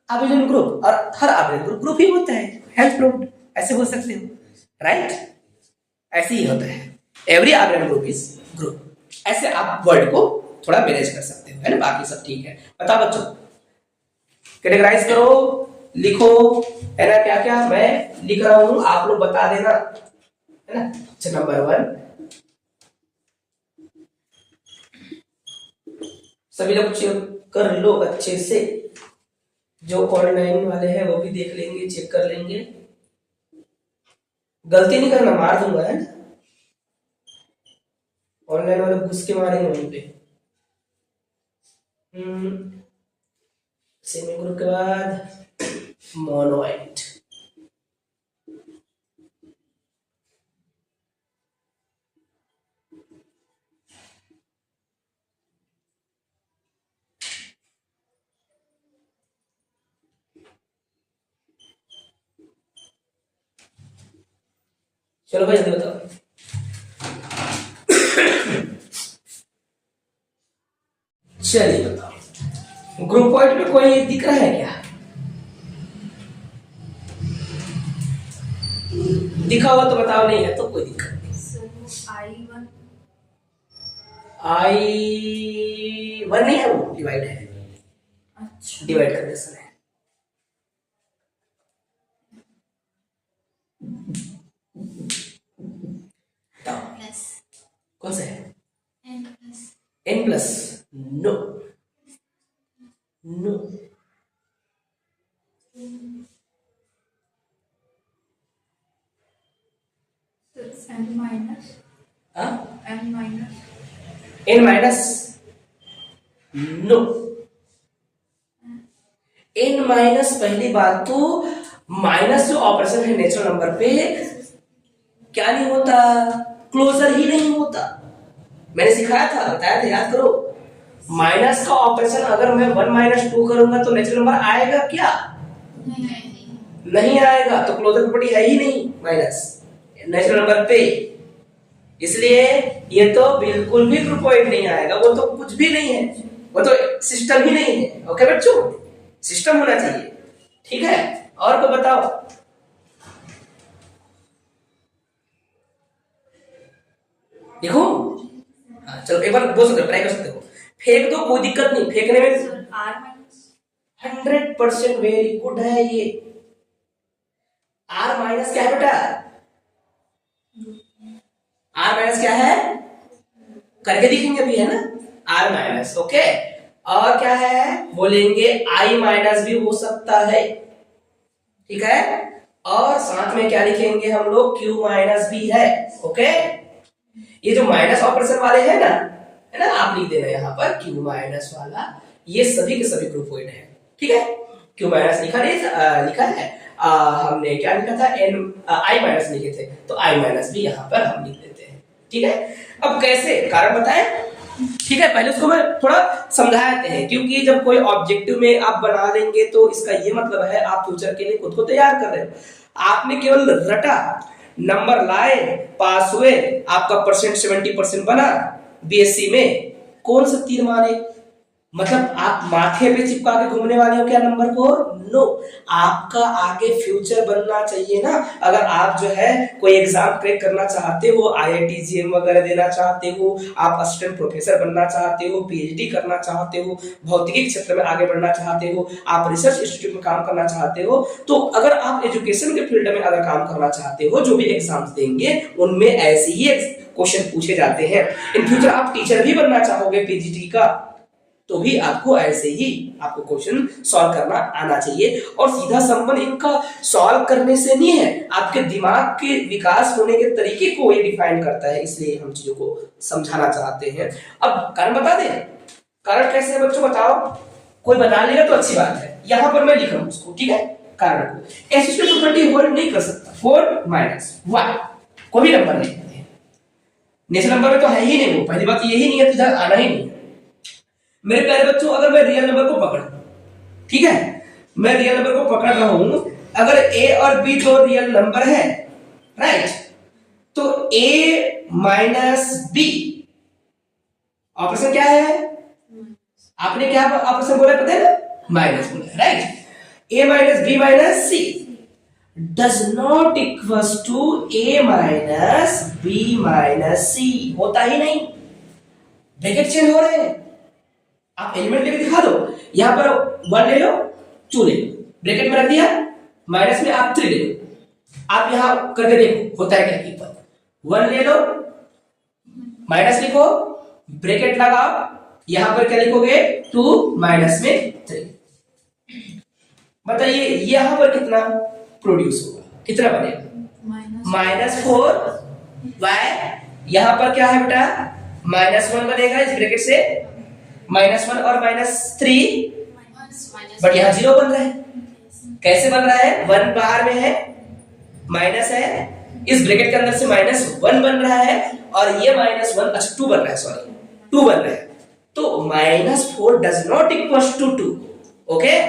अबेलियन ग्रुप, और हर अबेलियन ग्रुप ग्रुप ही होता है, हेल्थ ग्रुप ऐसे बोल सकते हो, राइट? ऐसे ही होता है, every abelian group is group. ऐसे आप वर्ड को थोड़ा मैनेज कर सकते हो, है ना? बाकी सब ठीक है। बताओ बच्चों, कैटेगराइज करो, लिखो, है ना? क्या क्या मैं लिख रहा हूं आप लोग बता देना, है ना? अच्छा, नंबर 1, सभी लोग चेक कर लो अच्छे से, जो ऑनलाइन वाले हैं वो भी देख लेंगे, चेक कर लेंगे, गलती नहीं करना, मार दूंगा, है ना? ऑनलाइन वाले घुस के मारेंगे वहीं पे। सेमी ग्रुप के बाद मोनोइट, चलो भाई जल्दी बताओ। चलिए बताओ, ग्रुप पॉइंट में कोई दिख रहा है क्या? दिखा हुआ तो बताओ, नहीं है तो कोई दिक्कत नहीं। I1 नहीं है, वो डिवाइड है, अच्छा, डिवाइड का क्वेश्चन है। प्लस कौन सा है? n plus n plus, no no, n minus हाँ, n minus n minus, no, n minus. पहली बात तो माइनस जो ऑपरेशन है नेचुरल नंबर पे क्या नहीं होता, क्लोजर ही नहीं होता। मैंने सिखाया था, बताया था, याद करो। माइनस का ऑपरेशन अगर मैं 1 - 2 करूंगा तो नेचुरल नंबर आएगा क्या? नहीं आएगा, तो क्लोजर प्रॉपर्टी है ही नहीं माइनस नेचुरल नंबर पे, इसलिए ये तो बिल्कुल भी ग्रुपॉइड नहीं आएगा, वो तो कुछ भी नहीं है, वो तो सिस्टम ही नहीं है। ओके बच्चों, सिस्टम होना चाहिए, ठीक है? और को बताओ, देखो, चलो एक बार बोल सकते हो, ट्राई कर सकते हो, फेंक दो, कोई दिक्कत नहीं, फेंकने में r माइनस 100% वेरी गुड है ये। r माइनस क्या है बेटा? r माइनस क्या है? करके दिखेंगे भी, है ना? r minus, okay. और क्या है बोलेंगे? i माइनस भी हो सकता है, ठीक है? और साथ में क्या लिखेंगे हम लोग? q माइनस भी है, ओके। ये जो माइनस ऑपरेशन वाले हैं ना, है ना, आप लिख देना यहाँ पर q माइनस वाला, ये सभी के सभी ग्रुपॉइड है, ठीक है? q माइनस लिखा नहीं, लिखा है, हमने क्या लिखा था? i माइनस लिखे थे, तो i माइनस भी यहाँ पर हम लिख देते हैं, ठीक है? अब कैसे, कारण बताएं, ठीक है? पहले उसको मैं थोड़ा समझा देते हैं, क्योंकि जब कोई ऑब्जेक्टिव में आप बना लेंगे तो इसका ये मतलब है आप फ्यूचर के लिए खुद को तैयार कर रहे हो। आपने केवल रटा, नंबर लाए, पास हुए, आपका परसेंट 70% बना, बीएससी में कौन सा तीर मारे? मतलब आप माथे पे चिपका के घूमने वाले हो क्या नंबर को? नो, आपका आगे फ्यूचर बनना चाहिए ना। अगर आप जो है कोई एग्जाम क्रैक करना चाहते हो, आईआईटी जेईई वगैरह देना चाहते हो, आप असिस्टेंट प्रोफेसर बनना चाहते हो, पीएचडी करना चाहते हो, भौतिकी क्षेत्र में आगे बढ़ना चाहते हो, आप रिसर्च इंस्टीट्यूट में काम करना चाहते हो, तो अगर आप एजुकेशन के फील्ड में अगर काम करना चाहते हो, जो भी एग्जाम्स देंगे उनमें ऐसे ही क्वेश्चन पूछे जाते हैं। इन फ्यूचर आप टीचर भी बनना चाहोगे पीजीटी का, तो भी आपको ऐसे ही आपको क्वेश्चन सॉल्व करना आना चाहिए। और सीधा संबंध इनका सॉल्व करने से नहीं है, आपके दिमाग के विकास होने के तरीके को ये डिफाइन करता है, इसलिए हम चीजों को समझाना चाहते हैं। अब कारण बता दें, कारण कैसे है बच्चों बताओ? कोई बता लेगा तो अच्छी बात है, यहां पर मैं लिख रहा हूं उसको, ठीक है? कारण को एसिस्टेंट प्रोपर्टी होल्ड नहीं कर सकता 4 माइनस वाई, कोई भी नंबर नहीं है, नेचुरल नंबर में तो है ही नहीं वो, पहली बात यही नहीं है, इधर आना ही नहीं है। मेरे प्यारे बच्चों, अगर मैं रियल नंबर को पकड़, ठीक है, मैं रियल नंबर को पकड़ रहा हूं, अगर ए और बी दो रियल नंबर है, राइट, तो ए माइनस बी ऑपरेशन क्या है? आपने क्या ऑपरेशन बोला पता है ना? माइनस बोला, right. A minus B minus C does not equals to A minus B minus C, होता ही नहीं, ब्रैकेट चेंज हो रहे हैं। आप एलिमेंट लेके दिखा दो, यहां पर 1 ले लो, 2 ले लो, ब्रैकेट में रख दिया, माइनस में आप 3 ले लो, आप यहां करके देखो होता है क्या? इक्वल 1 ले लो, माइनस लिखो, ब्रैकेट लगाओ, यहां पर क्या लिखोगे? 2 माइनस में 3। बताइए यहां पर कितना प्रोड्यूस होगा, कितना बनेगा? -4 y, यहां पर क्या है बेटा? -1 बनेगा इस ब्रैकेट से, -1 और -3, बट यहां 0 बन रहा है। कैसे बन रहा है? 1 बाहर में है, माइनस है, इस ब्रैकेट के अंदर से -1 बन रहा है, और ये -1, अच्छा 2 बन रहा है, सॉरी 2 बन रहा है, तो -4 does not equal to 2, okay?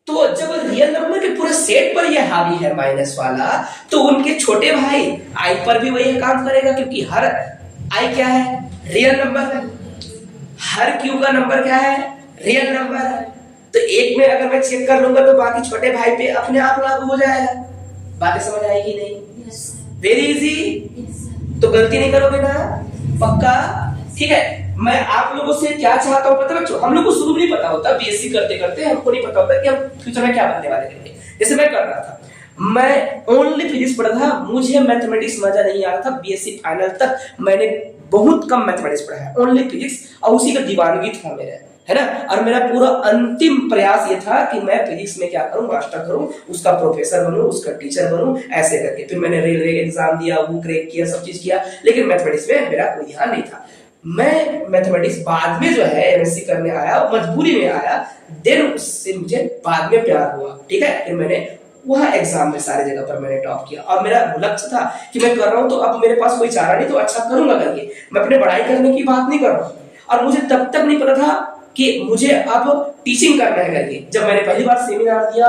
तो जब रियल नंबर के पूरे सेट पर यह हावी है माइनस वाला, तो उनके छोटे भाई आई पर भी वही काम करेगा, क्योंकि हर आई क्या है? रियल नंबर है, हर क्यू का नंबर क्या है? रियल नंबर है। तो एक में अगर मैं चेक कर लूंगा तो बाकी छोटे भाई पे अपने आप लागू हो जाएगा। बातें समझ आएगी नहीं? Very easy. तो गलती नहीं करोगे ना, पक्का? ठीक है। मैं आप लोगों से क्या चाहता हूँ पता है बच्चों? हम लोग को शुरू नहीं पता होता, बीएससी करते करते हमको नहीं पता होता कि हम फ्यूचर में क्या बनने वाले हैं। जैसे मैं कर रहा था, मैं ओनली फिजिक्स पढ़ा था, मुझे मैथमेटिक्स मजा नहीं आ रहा था। बीएससी फाइनल तक मैंने बहुत कम मैथमेटिक्स पढ़ा है, ओनली फिजिक्स, और उसी का दीवानगी था मेरा, है ना। और मेरा पूरा अंतिम प्रयास ये था कि मैं फिजिक्स में क्या करूं, मास्टर करूं, उसका प्रोफेसर बनूं, उसका टीचर बनूं, ऐसे करके। फिर मैंने रेलवे एग्जाम दिया, वो क्रैक किया, सब चीज किया, लेकिन मैथमेटिक्स में मेरा कोई ध्यान नहीं था। मैं मैथमेटिक्स बाद में जो है एमएससी करने आया, मजबूरी में आया, देन उससे मुझे बाद में प्यार हुआ, ठीक है। फिर मैंने वहां एग्जाम में सारी जगह पर मैंने टॉप किया, और मेरा लक्ष्य था कि मैं कर रहा हूं तो अब मेरे पास कोई चारा नहीं, तो अच्छा करूंगा करके। मैं अपने पढ़ाई करने की बात नहीं कर रहा हूं, और मुझे तब तक नहीं पता था कि मुझे अब टीचिंग करना है करके। जब मैंने पहली बार सेमिनार दिया,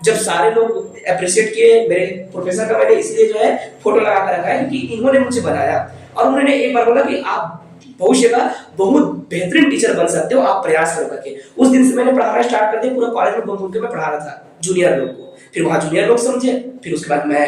जब सारे लोग अप्रिशिएट किए मेरे प्रोफेसर का, मैंने इसलिए जो है फोटो लगा कर रखा है क्योंकि इन्होंने मुझे बनाया, और उन्होंने एक बार बोला कि आप भविष्य का बहुत बेहतरीन टीचर बन सकते हो, आप प्रयास करो करके। उस दिन से मैंने पढ़ाना स्टार्ट कर दिया, पूरा कॉलेज में घूम के मैं पढ़ा रहा था जूनियर लोग को। फिर वहां जूनियर लोग समझे, फिर उसके बाद मैं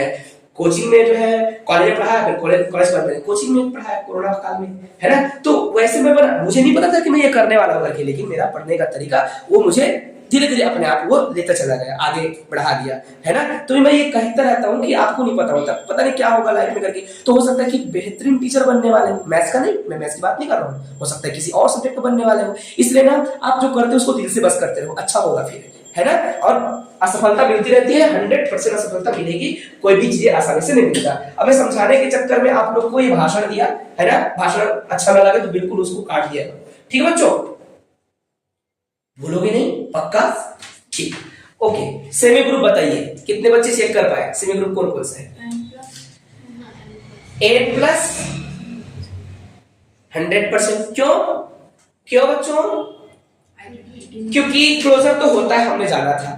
कोचिंग में जो है कॉलेज में पढ़ाया, फिर कॉलेज के बाद मैंने कोचिंग में पढ़ाया कोरोना काल में, है ना। तो वैसे मैं मुझे नहीं पता था कि मैं ये करने वाला हूं करके, लेकिन मेरा पढ़ने का तरीका वो मुझे धीरे धीरे अपने आप वो लेता चला गया, आगे बढ़ा दिया, है ना। तो मैं ये कहता रहता हूँ कि आपको नहीं पता होता, पता नहीं क्या होगा लाइफ में करके। तो हो सकता है कि बेहतरीन टीचर बनने वाले हो, मैथ्स का नहीं, मैं मैथ्स की बात नहीं कर रहा हूँ, हो सकता है किसी और सब्जेक्ट का बनने वाले हो। इसलिए ना आप जो करते हो उसको दिल से बस करते रहो, अच्छा होगा फिर, है ना। और असफलता मिलती रहती है, 100% असफलता मिलेगी, कोई भी चीजें आसानी से नहीं मिलता। अब मैं समझाने के चक्कर में आप लोग को ये भाषण दिया, है ना, भाषण अच्छा ना लगे तो बिल्कुल उसको काट दिया, ठीक है बच्चों? भूलोगे नहीं, पक्का? ठीक, ओके। सेमी ग्रुप बताइए, कितने बच्चे चेक कर पाए? सेमी ग्रुप कौन कौन सा है? 8+ 100%। क्यों बच्चों? क्योंकि क्लोजर तो होता है, हमने जाना था।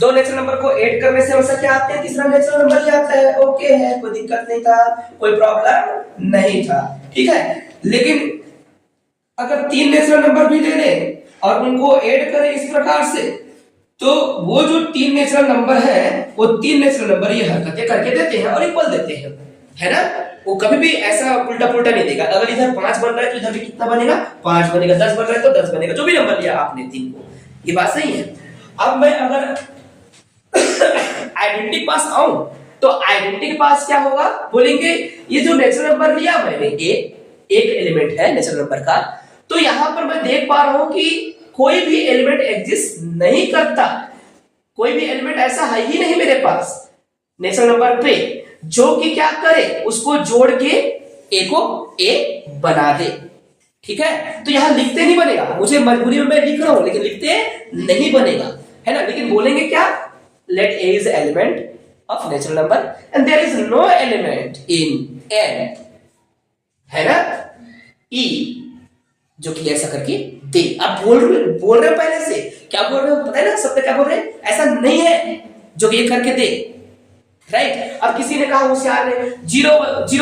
दो नेचुरल नंबर को ऐड करने से हमेशा क्या आते हैं? तीसरा नेचुरल नंबर ही आता है। ओके है, कोई दिक्कत नहीं था, कोई प्रॉब्लम नहीं था, ठीक है। लेकिन अगर 3 नेचुरल नंबर भी दे दे और उनको ऐड करें इस प्रकार से, तो वो जो 3 नेचुरल नंबर है वो 3 नेचुरल नंबर ये हरकतें करके देते हैं और इक्वल देते हैं, है ना। वो कभी भी ऐसा उल्टा पुल्टा नहीं देगा। अगर इधर 5 बन रहा है तो इधर भी कितना बनेगा, 5 बनेगा। 10 बन रहा है तो 10 बनेगा, जो भी नंबर लिया आपने 3 को। ये बात सही है। अब मैं अगर आइडेंटिटी के पास आऊं तो आइडेंटिटी के पास क्या होगा, बोलेंगे ये जो नेचुरल नंबर लिया मैंने, एक एलिमेंट है नेचुरल नंबर का, तो यहां पर मैं देख पा रहा हूं कि कोई भी एलिमेंट एग्जिस्ट नहीं करता, कोई भी एलिमेंट ऐसा है ही नहीं मेरे पास नेचुरल नंबर पे जो कि क्या करे, उसको जोड़ के ए को ए बना दे। ठीक है, तो यहां लिखते नहीं बनेगा, मुझे मजबूरी में मैं लिख रहा हूं लेकिन लिखते नहीं बनेगा, है ना। लेकिन बोलेंगे क्या, let A is element of natural number and there is no element in N, है ना, ई, जो कि ऐसा करके दे। आप बोल रहे हो पहले से, क्या बोल रहे हो पता है ना, सब क्या बोल रहे हैं, ऐसा नहीं है जो कि ये करके दे, राइट। अब किसी ने कहा होशियार ने, जीरो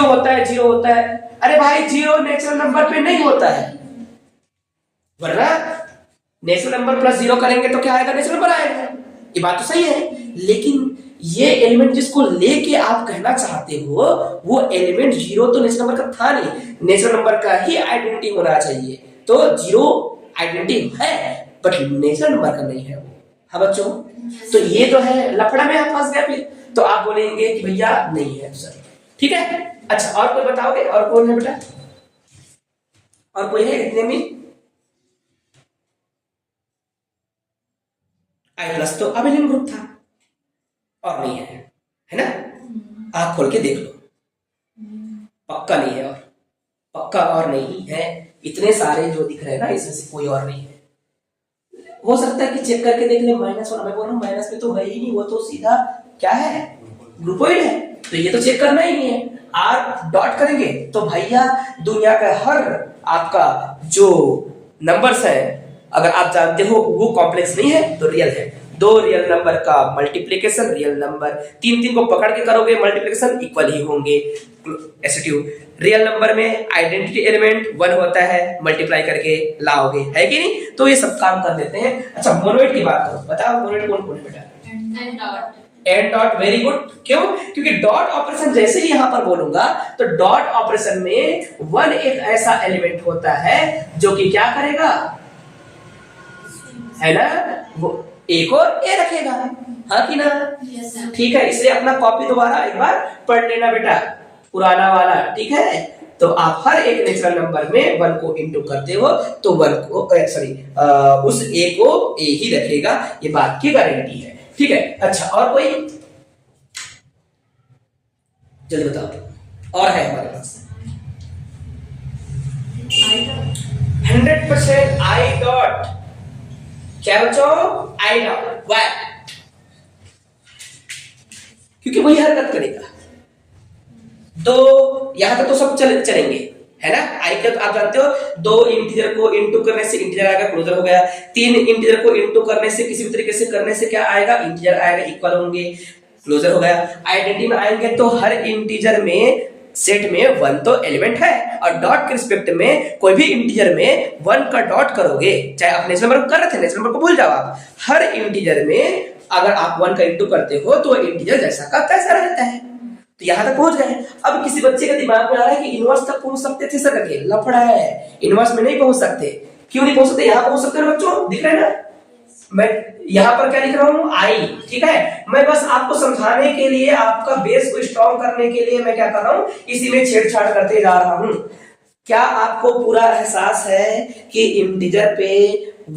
होता है, जीरो होता है। अरे भाई, जीरो नेचुरल नंबर पे नहीं होता है, वरना नेचुरल नंबर प्लस जीरो करेंगे तो क्या आएगा, नेचुरल नंबर आएगा। ये बात तो सही है, लेकिन ये एलिमेंट जिसको लेके आप कहना चाहते हो वो एलिमेंट जीरो तो नेचुरल नंबर का था नहीं, नेचुरल नंबर का ही आइडेंटिटी होना चाहिए। तो जीरो आइडेंटिटी है बट नेचुरल नंबर का नहीं है वो। हाँ बच्चों, तो ये तो है लफड़ा में आप फंस गए फिर, तो आप बोलेंगे कि भैया नहीं है सर। ठीक है, अच्छा और कोई बताओगे, और कौन है बेटा, और कोई है इतने में? आई प्लस तो अबेलियन ग्रुप था और नहीं है ना। आंख खोल के देख लो, पक्का नहीं है, और पक्का और नहीं है। इतने सारे जो दिख रहे हैं ना, इसमें से कोई और नहीं है। हो सकता है कि चेक करके देख ले, माइनस वन, मैं बोल रहा हूँ माइनस में तो है ही नहीं, वो तो सीधा क्या है, ग्रुपोइड है, तो ये तो चेक करना ही नहीं है। आर डॉट करेंगे तो भैया दुनिया का हर आपका जो नंबर्स है, अगर आप जानते हो वो कॉम्प्लेक्स नहीं है तो रियल है। दो रियल नंबर का मल्टीप्लिकेशन, रियल नंबर, तीन को पकड़ के करोगे मल्टीप्लिकेशन, इक्वल ही होंगे। एसटीयू रियल नंबर में आइडेंटिटी एलिमेंट 1 होता है, मल्टीप्लाई करके लाओगे, है कि नहीं। तो ये सब काम कर देते हैं। अच्छा मोनोइड की बात करो, बताओ मोनोइड कौन कौन है बेटा? And dot, very good. क्यों? क्योंकि डॉट ऑपरेशन जैसे ही यहां पर बोलूंगा तो डॉट ऑपरेशन में 1 एक ऐसा एलिमेंट होता है जो कि क्या करेगा, है ना, वो एक और ए रखेगा, हाँ कि ना। ठीक है, इसलिए अपना कॉपी दोबारा एक बार पढ़ लेना बेटा, पुराना वाला, ठीक है। तो आप हर एक नेचुरल नंबर में 1 को इंटू करते हो तो 1 को उस ए को ए ही रखेगा, ये बात की गारंटी है। ठीक है, अच्छा और कोई जल्दी बताओ, और है हमारे पास 100% आई डॉट, क्या बच्चों, आई डॉट, वाई, क्योंकि वही हरकत करेगा। दो यहां तक तो सब चलेंगे, है ना। आई का तो आप जानते हो, 2 इंटीजर को इंटू करने से इंटीजर आएगा, क्लोजर हो गया। 3 इंटीजर को इंटू करने से किसी भी तरीके से करने से क्या आएगा, इंटीजर आएगा, इक्वल होंगे, क्लोजर हो गया। आइडेंटिटी में आएंगे तो हर इंटीजर में सेट में 1 तो एलिमेंट है, और डॉट के रिस्पेक्ट में कोई भी इंटीजर में 1 का डॉट करोगे, चाहे आप नेचुरल नंबर कर रहे थे, नेचुरल नंबर को भूल जाओ आप, हर इंटीजर में अगर आप 1 का इंटू करते हो तो इंटीजर जैसा का तैसा रहता है। तो यहां तक पहुंच गए। अब किसी बच्चे के दिमाग में आ रहा है कि इनवर्स तक पहुंच सकते थे सर, करके लफड़ा है, इनवर्स में नहीं पहुंच सकते। क्यों नहीं पहुंच सकते, यहां पहुंच सकते हैं बच्चों, दिख रहा है ना। मैं यहां पर क्या लिख रहा हूं, आई, ठीक है। मैं बस आपको समझाने के लिए, आपका बेस को स्ट्रॉन्ग करने के लिए मैं क्या कर रहा हूं, इसी में छेड़छाड़ करते जा रहा हूं। क्या आपको पूरा एहसास है कि इंटीजर पे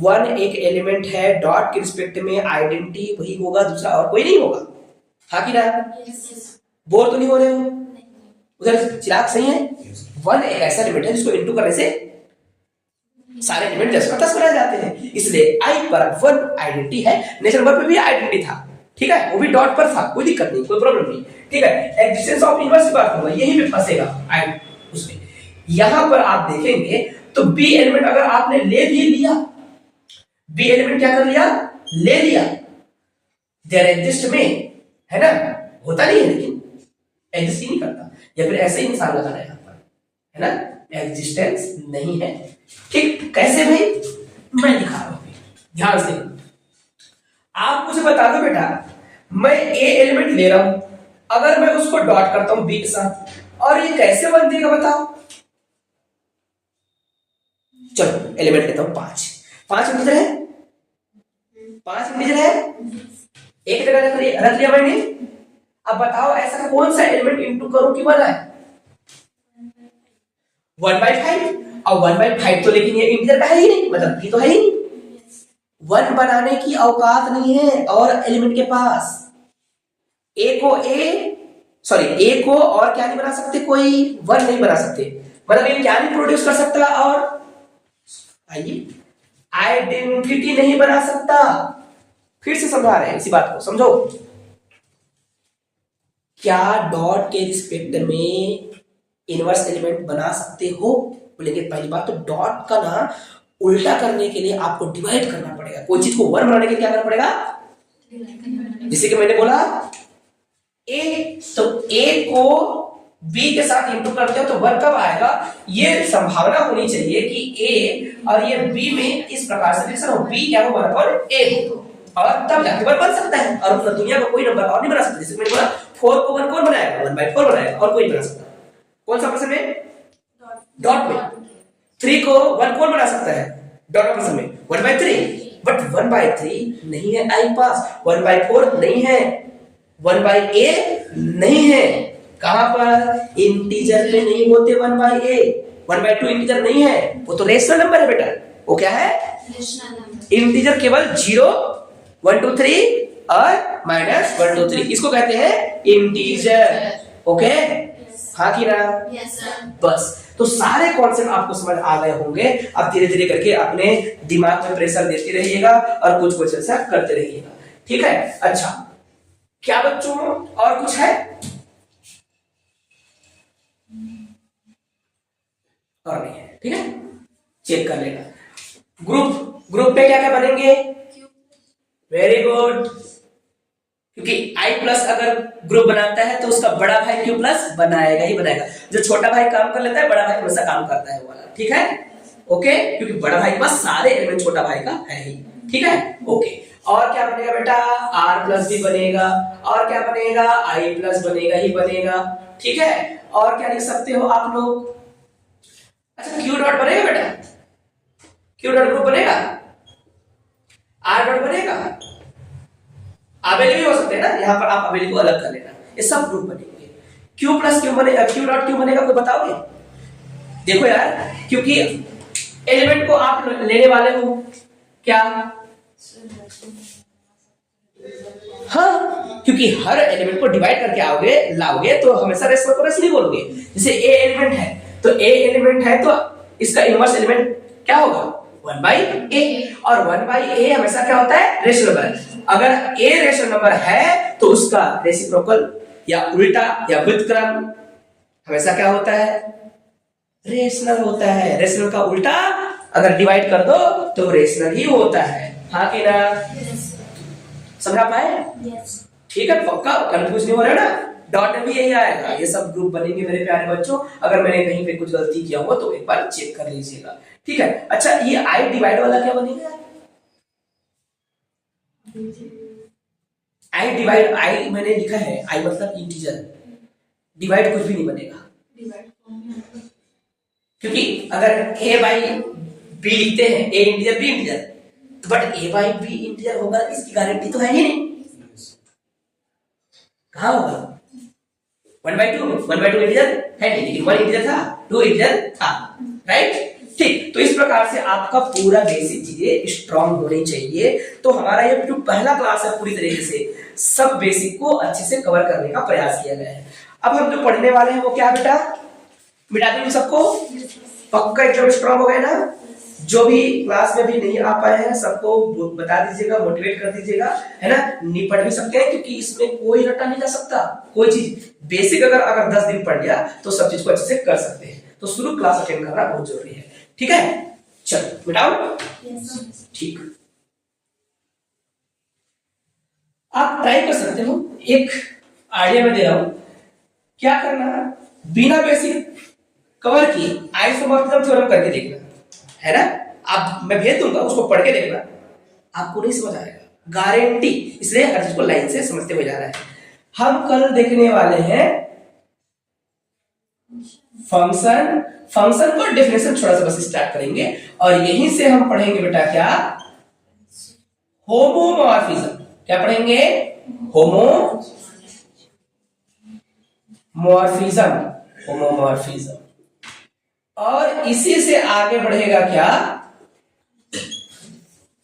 1 एक एलिमेंट है, डॉट के रिस्पेक्ट में आइडेंटिटी वही होगा, दूसरा और कोई नहीं होगा, हाँ कि ना। बोर तो नहीं हो रहे हो? उधर चिराग सही है। 1 एक ऐसा एलिमेंट है जिसको इंटू करने से सारे एलिमेंट जैसे तस बनाए जाते हैं, इसलिए आई पर 1 आइडेंटिटी है। नेचुरल नंबर पे भी आइडेंटिटी था, ठीक है, वो भी डॉट पर था, कोई दिक्कत नहीं, कोई प्रॉब्लम नहीं, ठीक है। एग्जिस्टेंस ऑफ इनवर्स की बात करूंगा, यही पे फंसेगा आई उसमें। यहां पर आप देखेंगे तो बी एलिमेंट अगर आपने ले भी लिया, बी एलिमेंट क्या कर लिया, ले लिया, देयर एग्जिस्ट में, है ना, होता नहीं है लेकिन एग्जिस्ट ही नहीं करता, या फिर ऐसे ही इंसान लगाना है यहां पर, है ना, एग्जिस्टेंस नहीं है। ठीक, कैसे भाई, मैं दिखा रहा हूं। ध्यान से आप मुझे बता दो बेटा, मैं ए एलिमेंट ले रहा हूं, अगर मैं उसको डॉट करता हूं बी के साथ, और ये कैसे बन देगा बताओ। चलो एलिमेंट लेता हूं 5, 5 इंटीजर है, 5 इंटीजर है, एक जगह रख लिया मैंने। अब बताओ ऐसा कौन सा एलिमेंट इंटू करूं कि बना है 1/5, और 1/5 तो लेकिन ये इंटीजर का है ही नहीं, मतलब बी तो है ही नहीं, 1 बनाने की औकात नहीं है और एलिमेंट के पास। ए को और क्या नहीं बना सकते, कोई 1 नहीं बना सकते, मतलब ये क्या नहीं प्रोड्यूस कर सकता, और आइए आइडेंटिटी नहीं बना सकता। फिर से समझा रहे हैं इसी बात को, समझो। क्या डॉट के रिस्पेक्ट में इनवर्स एलिमेंट बना सकते हो, बोलेंगे पहली बात तो डॉट का ना उल्टा करने के लिए आपको डिवाइड करना पड़ेगा। कोई चीज को 1 बनाने के लिए क्या करना पड़ेगा, जैसे कि मैंने बोला ए, तो ए को बी के साथ इंटू करते हो तो 1 कब आएगा, ये संभावना होनी चाहिए कि ए और ये बी में इस प्रकार से रिलेशन हो, बी क्या हो 1 और ए हो, और तब जाके 1 बन सकता है। और दुनिया का कोई नंबर और नहीं बना सकता। जैसे मैंने बोला 4 को 1 कौन बनाएगा, 1/4 बनाएगा, और कोई बना सकता। कौन सा पर्सन में, डॉट में। 3 को 1 कौन बना सकता है, डॉट पर्सन में, 1/3, बट 1/3 नहीं है आई पास, 1/4 नहीं है, 1/a नहीं है, कहां पर, इंटीजर पे नहीं होते 1/a, 1/2 इंटीजर नहीं है, वो तो रेशनल नंबर है बेटा। वो क्या है, इंटीजर केवल 0, 1 2 3 और -1 2 3, इसको कहते हैं इंटीजर। ओके, हाँ कि ना, बस। तो सारे कॉन्सेप्ट आपको समझ आ गए होंगे। अब धीरे धीरे करके अपने दिमाग में प्रेशर देते रहिएगा और कुछ कुछ ऐसा करते रहिएगा, ठीक है। अच्छा, क्या बच्चों और कुछ है, और नहीं है, ठीक है, चेक कर लेना। ग्रुप पे क्या क्या बनेंगे, वेरी गुड, क्योंकि i प्लस अगर ग्रुप बनाता है तो उसका बड़ा भाई q प्लस बनाएगा ही बनाएगा। जो छोटा भाई काम कर लेता है, बड़ा भाई हमेशा काम करता है वाला, ठीक है, ओके, क्योंकि बड़ा भाई के पास सारे एलिमेंट छोटा भाई का है ही, ठीक है, ओके। और क्या बनेगा बेटा, r प्लस भी बनेगा, और क्या बनेगा, i प्लस बनेगा ही बनेगा, ठीक है। और क्या लिख सकते हो आप लोग, अच्छा q डॉट बनेगा बेटा, q डॉट ग्रुप बनेगा, r डॉट बनेगा, अबेली भी हो सकते हैं ना, यहाँ पर आप अबेली को अलग कर लेना, ये सब ग्रुप बनेंगे। q प्लस क्यू बनेगा, q डॉट क्यू बनेगा, कोई बताओगे, देखो यार, क्योंकि एलिमेंट को आप लेने वाले हो क्या, हाँ, क्योंकि हर एलिमेंट को डिवाइड करके आओगे लाओगे तो हमेशा रेशनल को रेशनल बोलोगे। जैसे ए एलिमेंट है तो ए एलिमेंट है तो इसका इनवर्स एलिमेंट क्या होगा, 1/a, और 1/a हमेशा क्या होता है, रेशनल नंबर। अगर a रेशनल नंबर है तो उसका रेसिप्रोकल या उल्टा या व्युत्क्रम हमेशा क्या होता है, रेशनल होता है। रेशनल का उल्टा अगर डिवाइड कर दो तो रेशनल ही होता है, हाँ कि ना, समझा पाए, ठीक है, पक्का, कंफ्यूज नहीं हो रहा ना। डॉट में भी यही आएगा, ये सब ग्रुप बनेंगे मेरे प्यारे बच्चों। अगर मैंने कहीं पे कुछ गलती किया हो तो एक बार चेक कर लीजिएगा, ठीक है। अच्छा, ये आई डिवाइड वाला क्या बनेगा, आई डिवाइड, आई मैंने लिखा है, आई मतलब इंटीजर, डिवाइड कुछ भी नहीं बनेगा, क्योंकि अगर a बाई b लिखते हैं, a integer b integer, but a by b integer होगा इसकी गारंटी तो है ही नहीं, कहां होगा, 1/2 इंटीजर है नहीं, लेकिन 1 इंटीजर था, 2 इंटीजर था, राइट, ठीक। तो इस प्रकार से आपका पूरा बेसिक चीजें स्ट्रांग होनी चाहिए। तो हमारा ये जो पहला क्लास है पूरी तरीके से सब बेसिक को अच्छे से कवर करने का प्रयास किया गया है। अब हम जो पढ़ने वाले हैं वो क्या बेटा, मिटा देंगे सबको, पक्का एकदम स्ट्रांग हो गए ना। जो भी क्लास में भी नहीं आ पाए हैं सबको बता दीजिएगा, मोटिवेट कर दीजिएगा, है ना। नहीं पढ़ भी सकते हैं क्योंकि इसमें कोई रटा नहीं जा सकता, कोई चीज बेसिक अगर 10 दिन पढ़ लिया तो सब चीज को अच्छे से कर सकते हैं। तो शुरू क्लास अटेंड करना बहुत जरूरी है, ठीक है। चलो मिटाओ, ठीक, आप ट्राई कर सकते हो। एक आइडिया में दे रहा हूं, क्या करना है, बिना बेसिक कवर किए आइसोमॉर्फिज्म थ्योरम करके देखना है ना। अब मैं भेज दूंगा, उसको पढ़ के देखना, आपको नहीं समझ आएगा, गारंटी। इसलिए हर चीज को लाइन से समझते हुए जा रहा है। हम कल देखने वाले हैं फंक्शन। फंक्शन का डेफिनेशन थोड़ा सा बस स्टार्ट करेंगे और यहीं से हम पढ़ेंगे बेटा क्या, होमोमॉर्फिज्म। क्या पढ़ेंगे, होमोमॉर्फिज्म, होमोमॉर्फिज्म। और इसी से आगे बढ़ेगा क्या,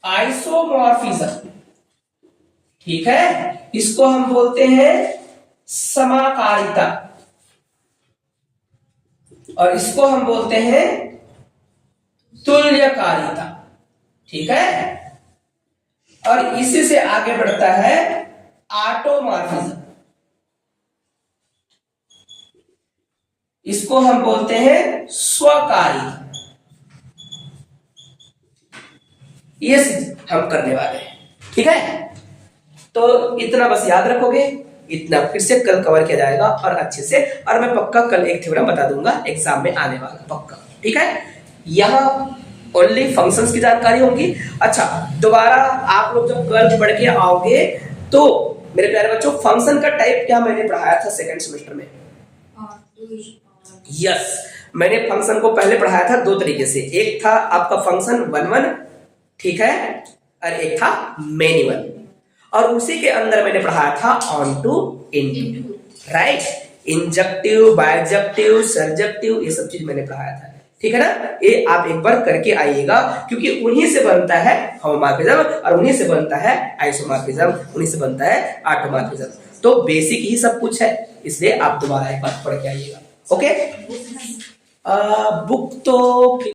आइसोमॉर्फिज्म। ठीक है, इसको हम बोलते हैं समाकारिता और इसको हम बोलते हैं तुल्यकारिता। ठीक है, और इसी से आगे बढ़ता है ऑटोमॉर्फिज्म। इसको हम बोलते हैं स्वकारिता। ये हम करने वाले हैं। ठीक है, तो इतना बस याद रखोगे, इतना फिर से कल कवर किया जाएगा और अच्छे से। और मैं पक्का कल एक थ्योरम बता दूंगा एग्जाम में आने वाला, पक्का। ठीक है, यहाँ ओनली फंक्शंस की जानकारी होगी। अच्छा, दोबारा आप लोग जब कल पढ़ के आओगे तो मेरे प्यारे बच्चों, फंक्शन का टाइप क्या मैंने पढ़ाया था सेकंड सेमेस्टर में? यस, मैंने फंक्शन को पहले पढ़ाया था दो तरीके से। एक था आपका फंक्शन 1-1, ठीक है, और एक था मेनी वन। और उसी के अंदर मैंने पढ़ाया था onto, into, right, injective, bijective, surjective, ये सब चीज मैंने पढ़ाया था। ठीक है ना, ये आप एक बार करके आइएगा, क्योंकि उन्हीं से बनता है होमोमॉर्फिज्म और उन्हीं से बनता है आइसोमॉर्फिज्म, उन्हीं से बनता है ऑटोमॉर्फिज्म। तो बेसिक ही सब कुछ है, इसलिए आप दोबारा एक बार पढ़ के आइएगा। ओके, बुक तो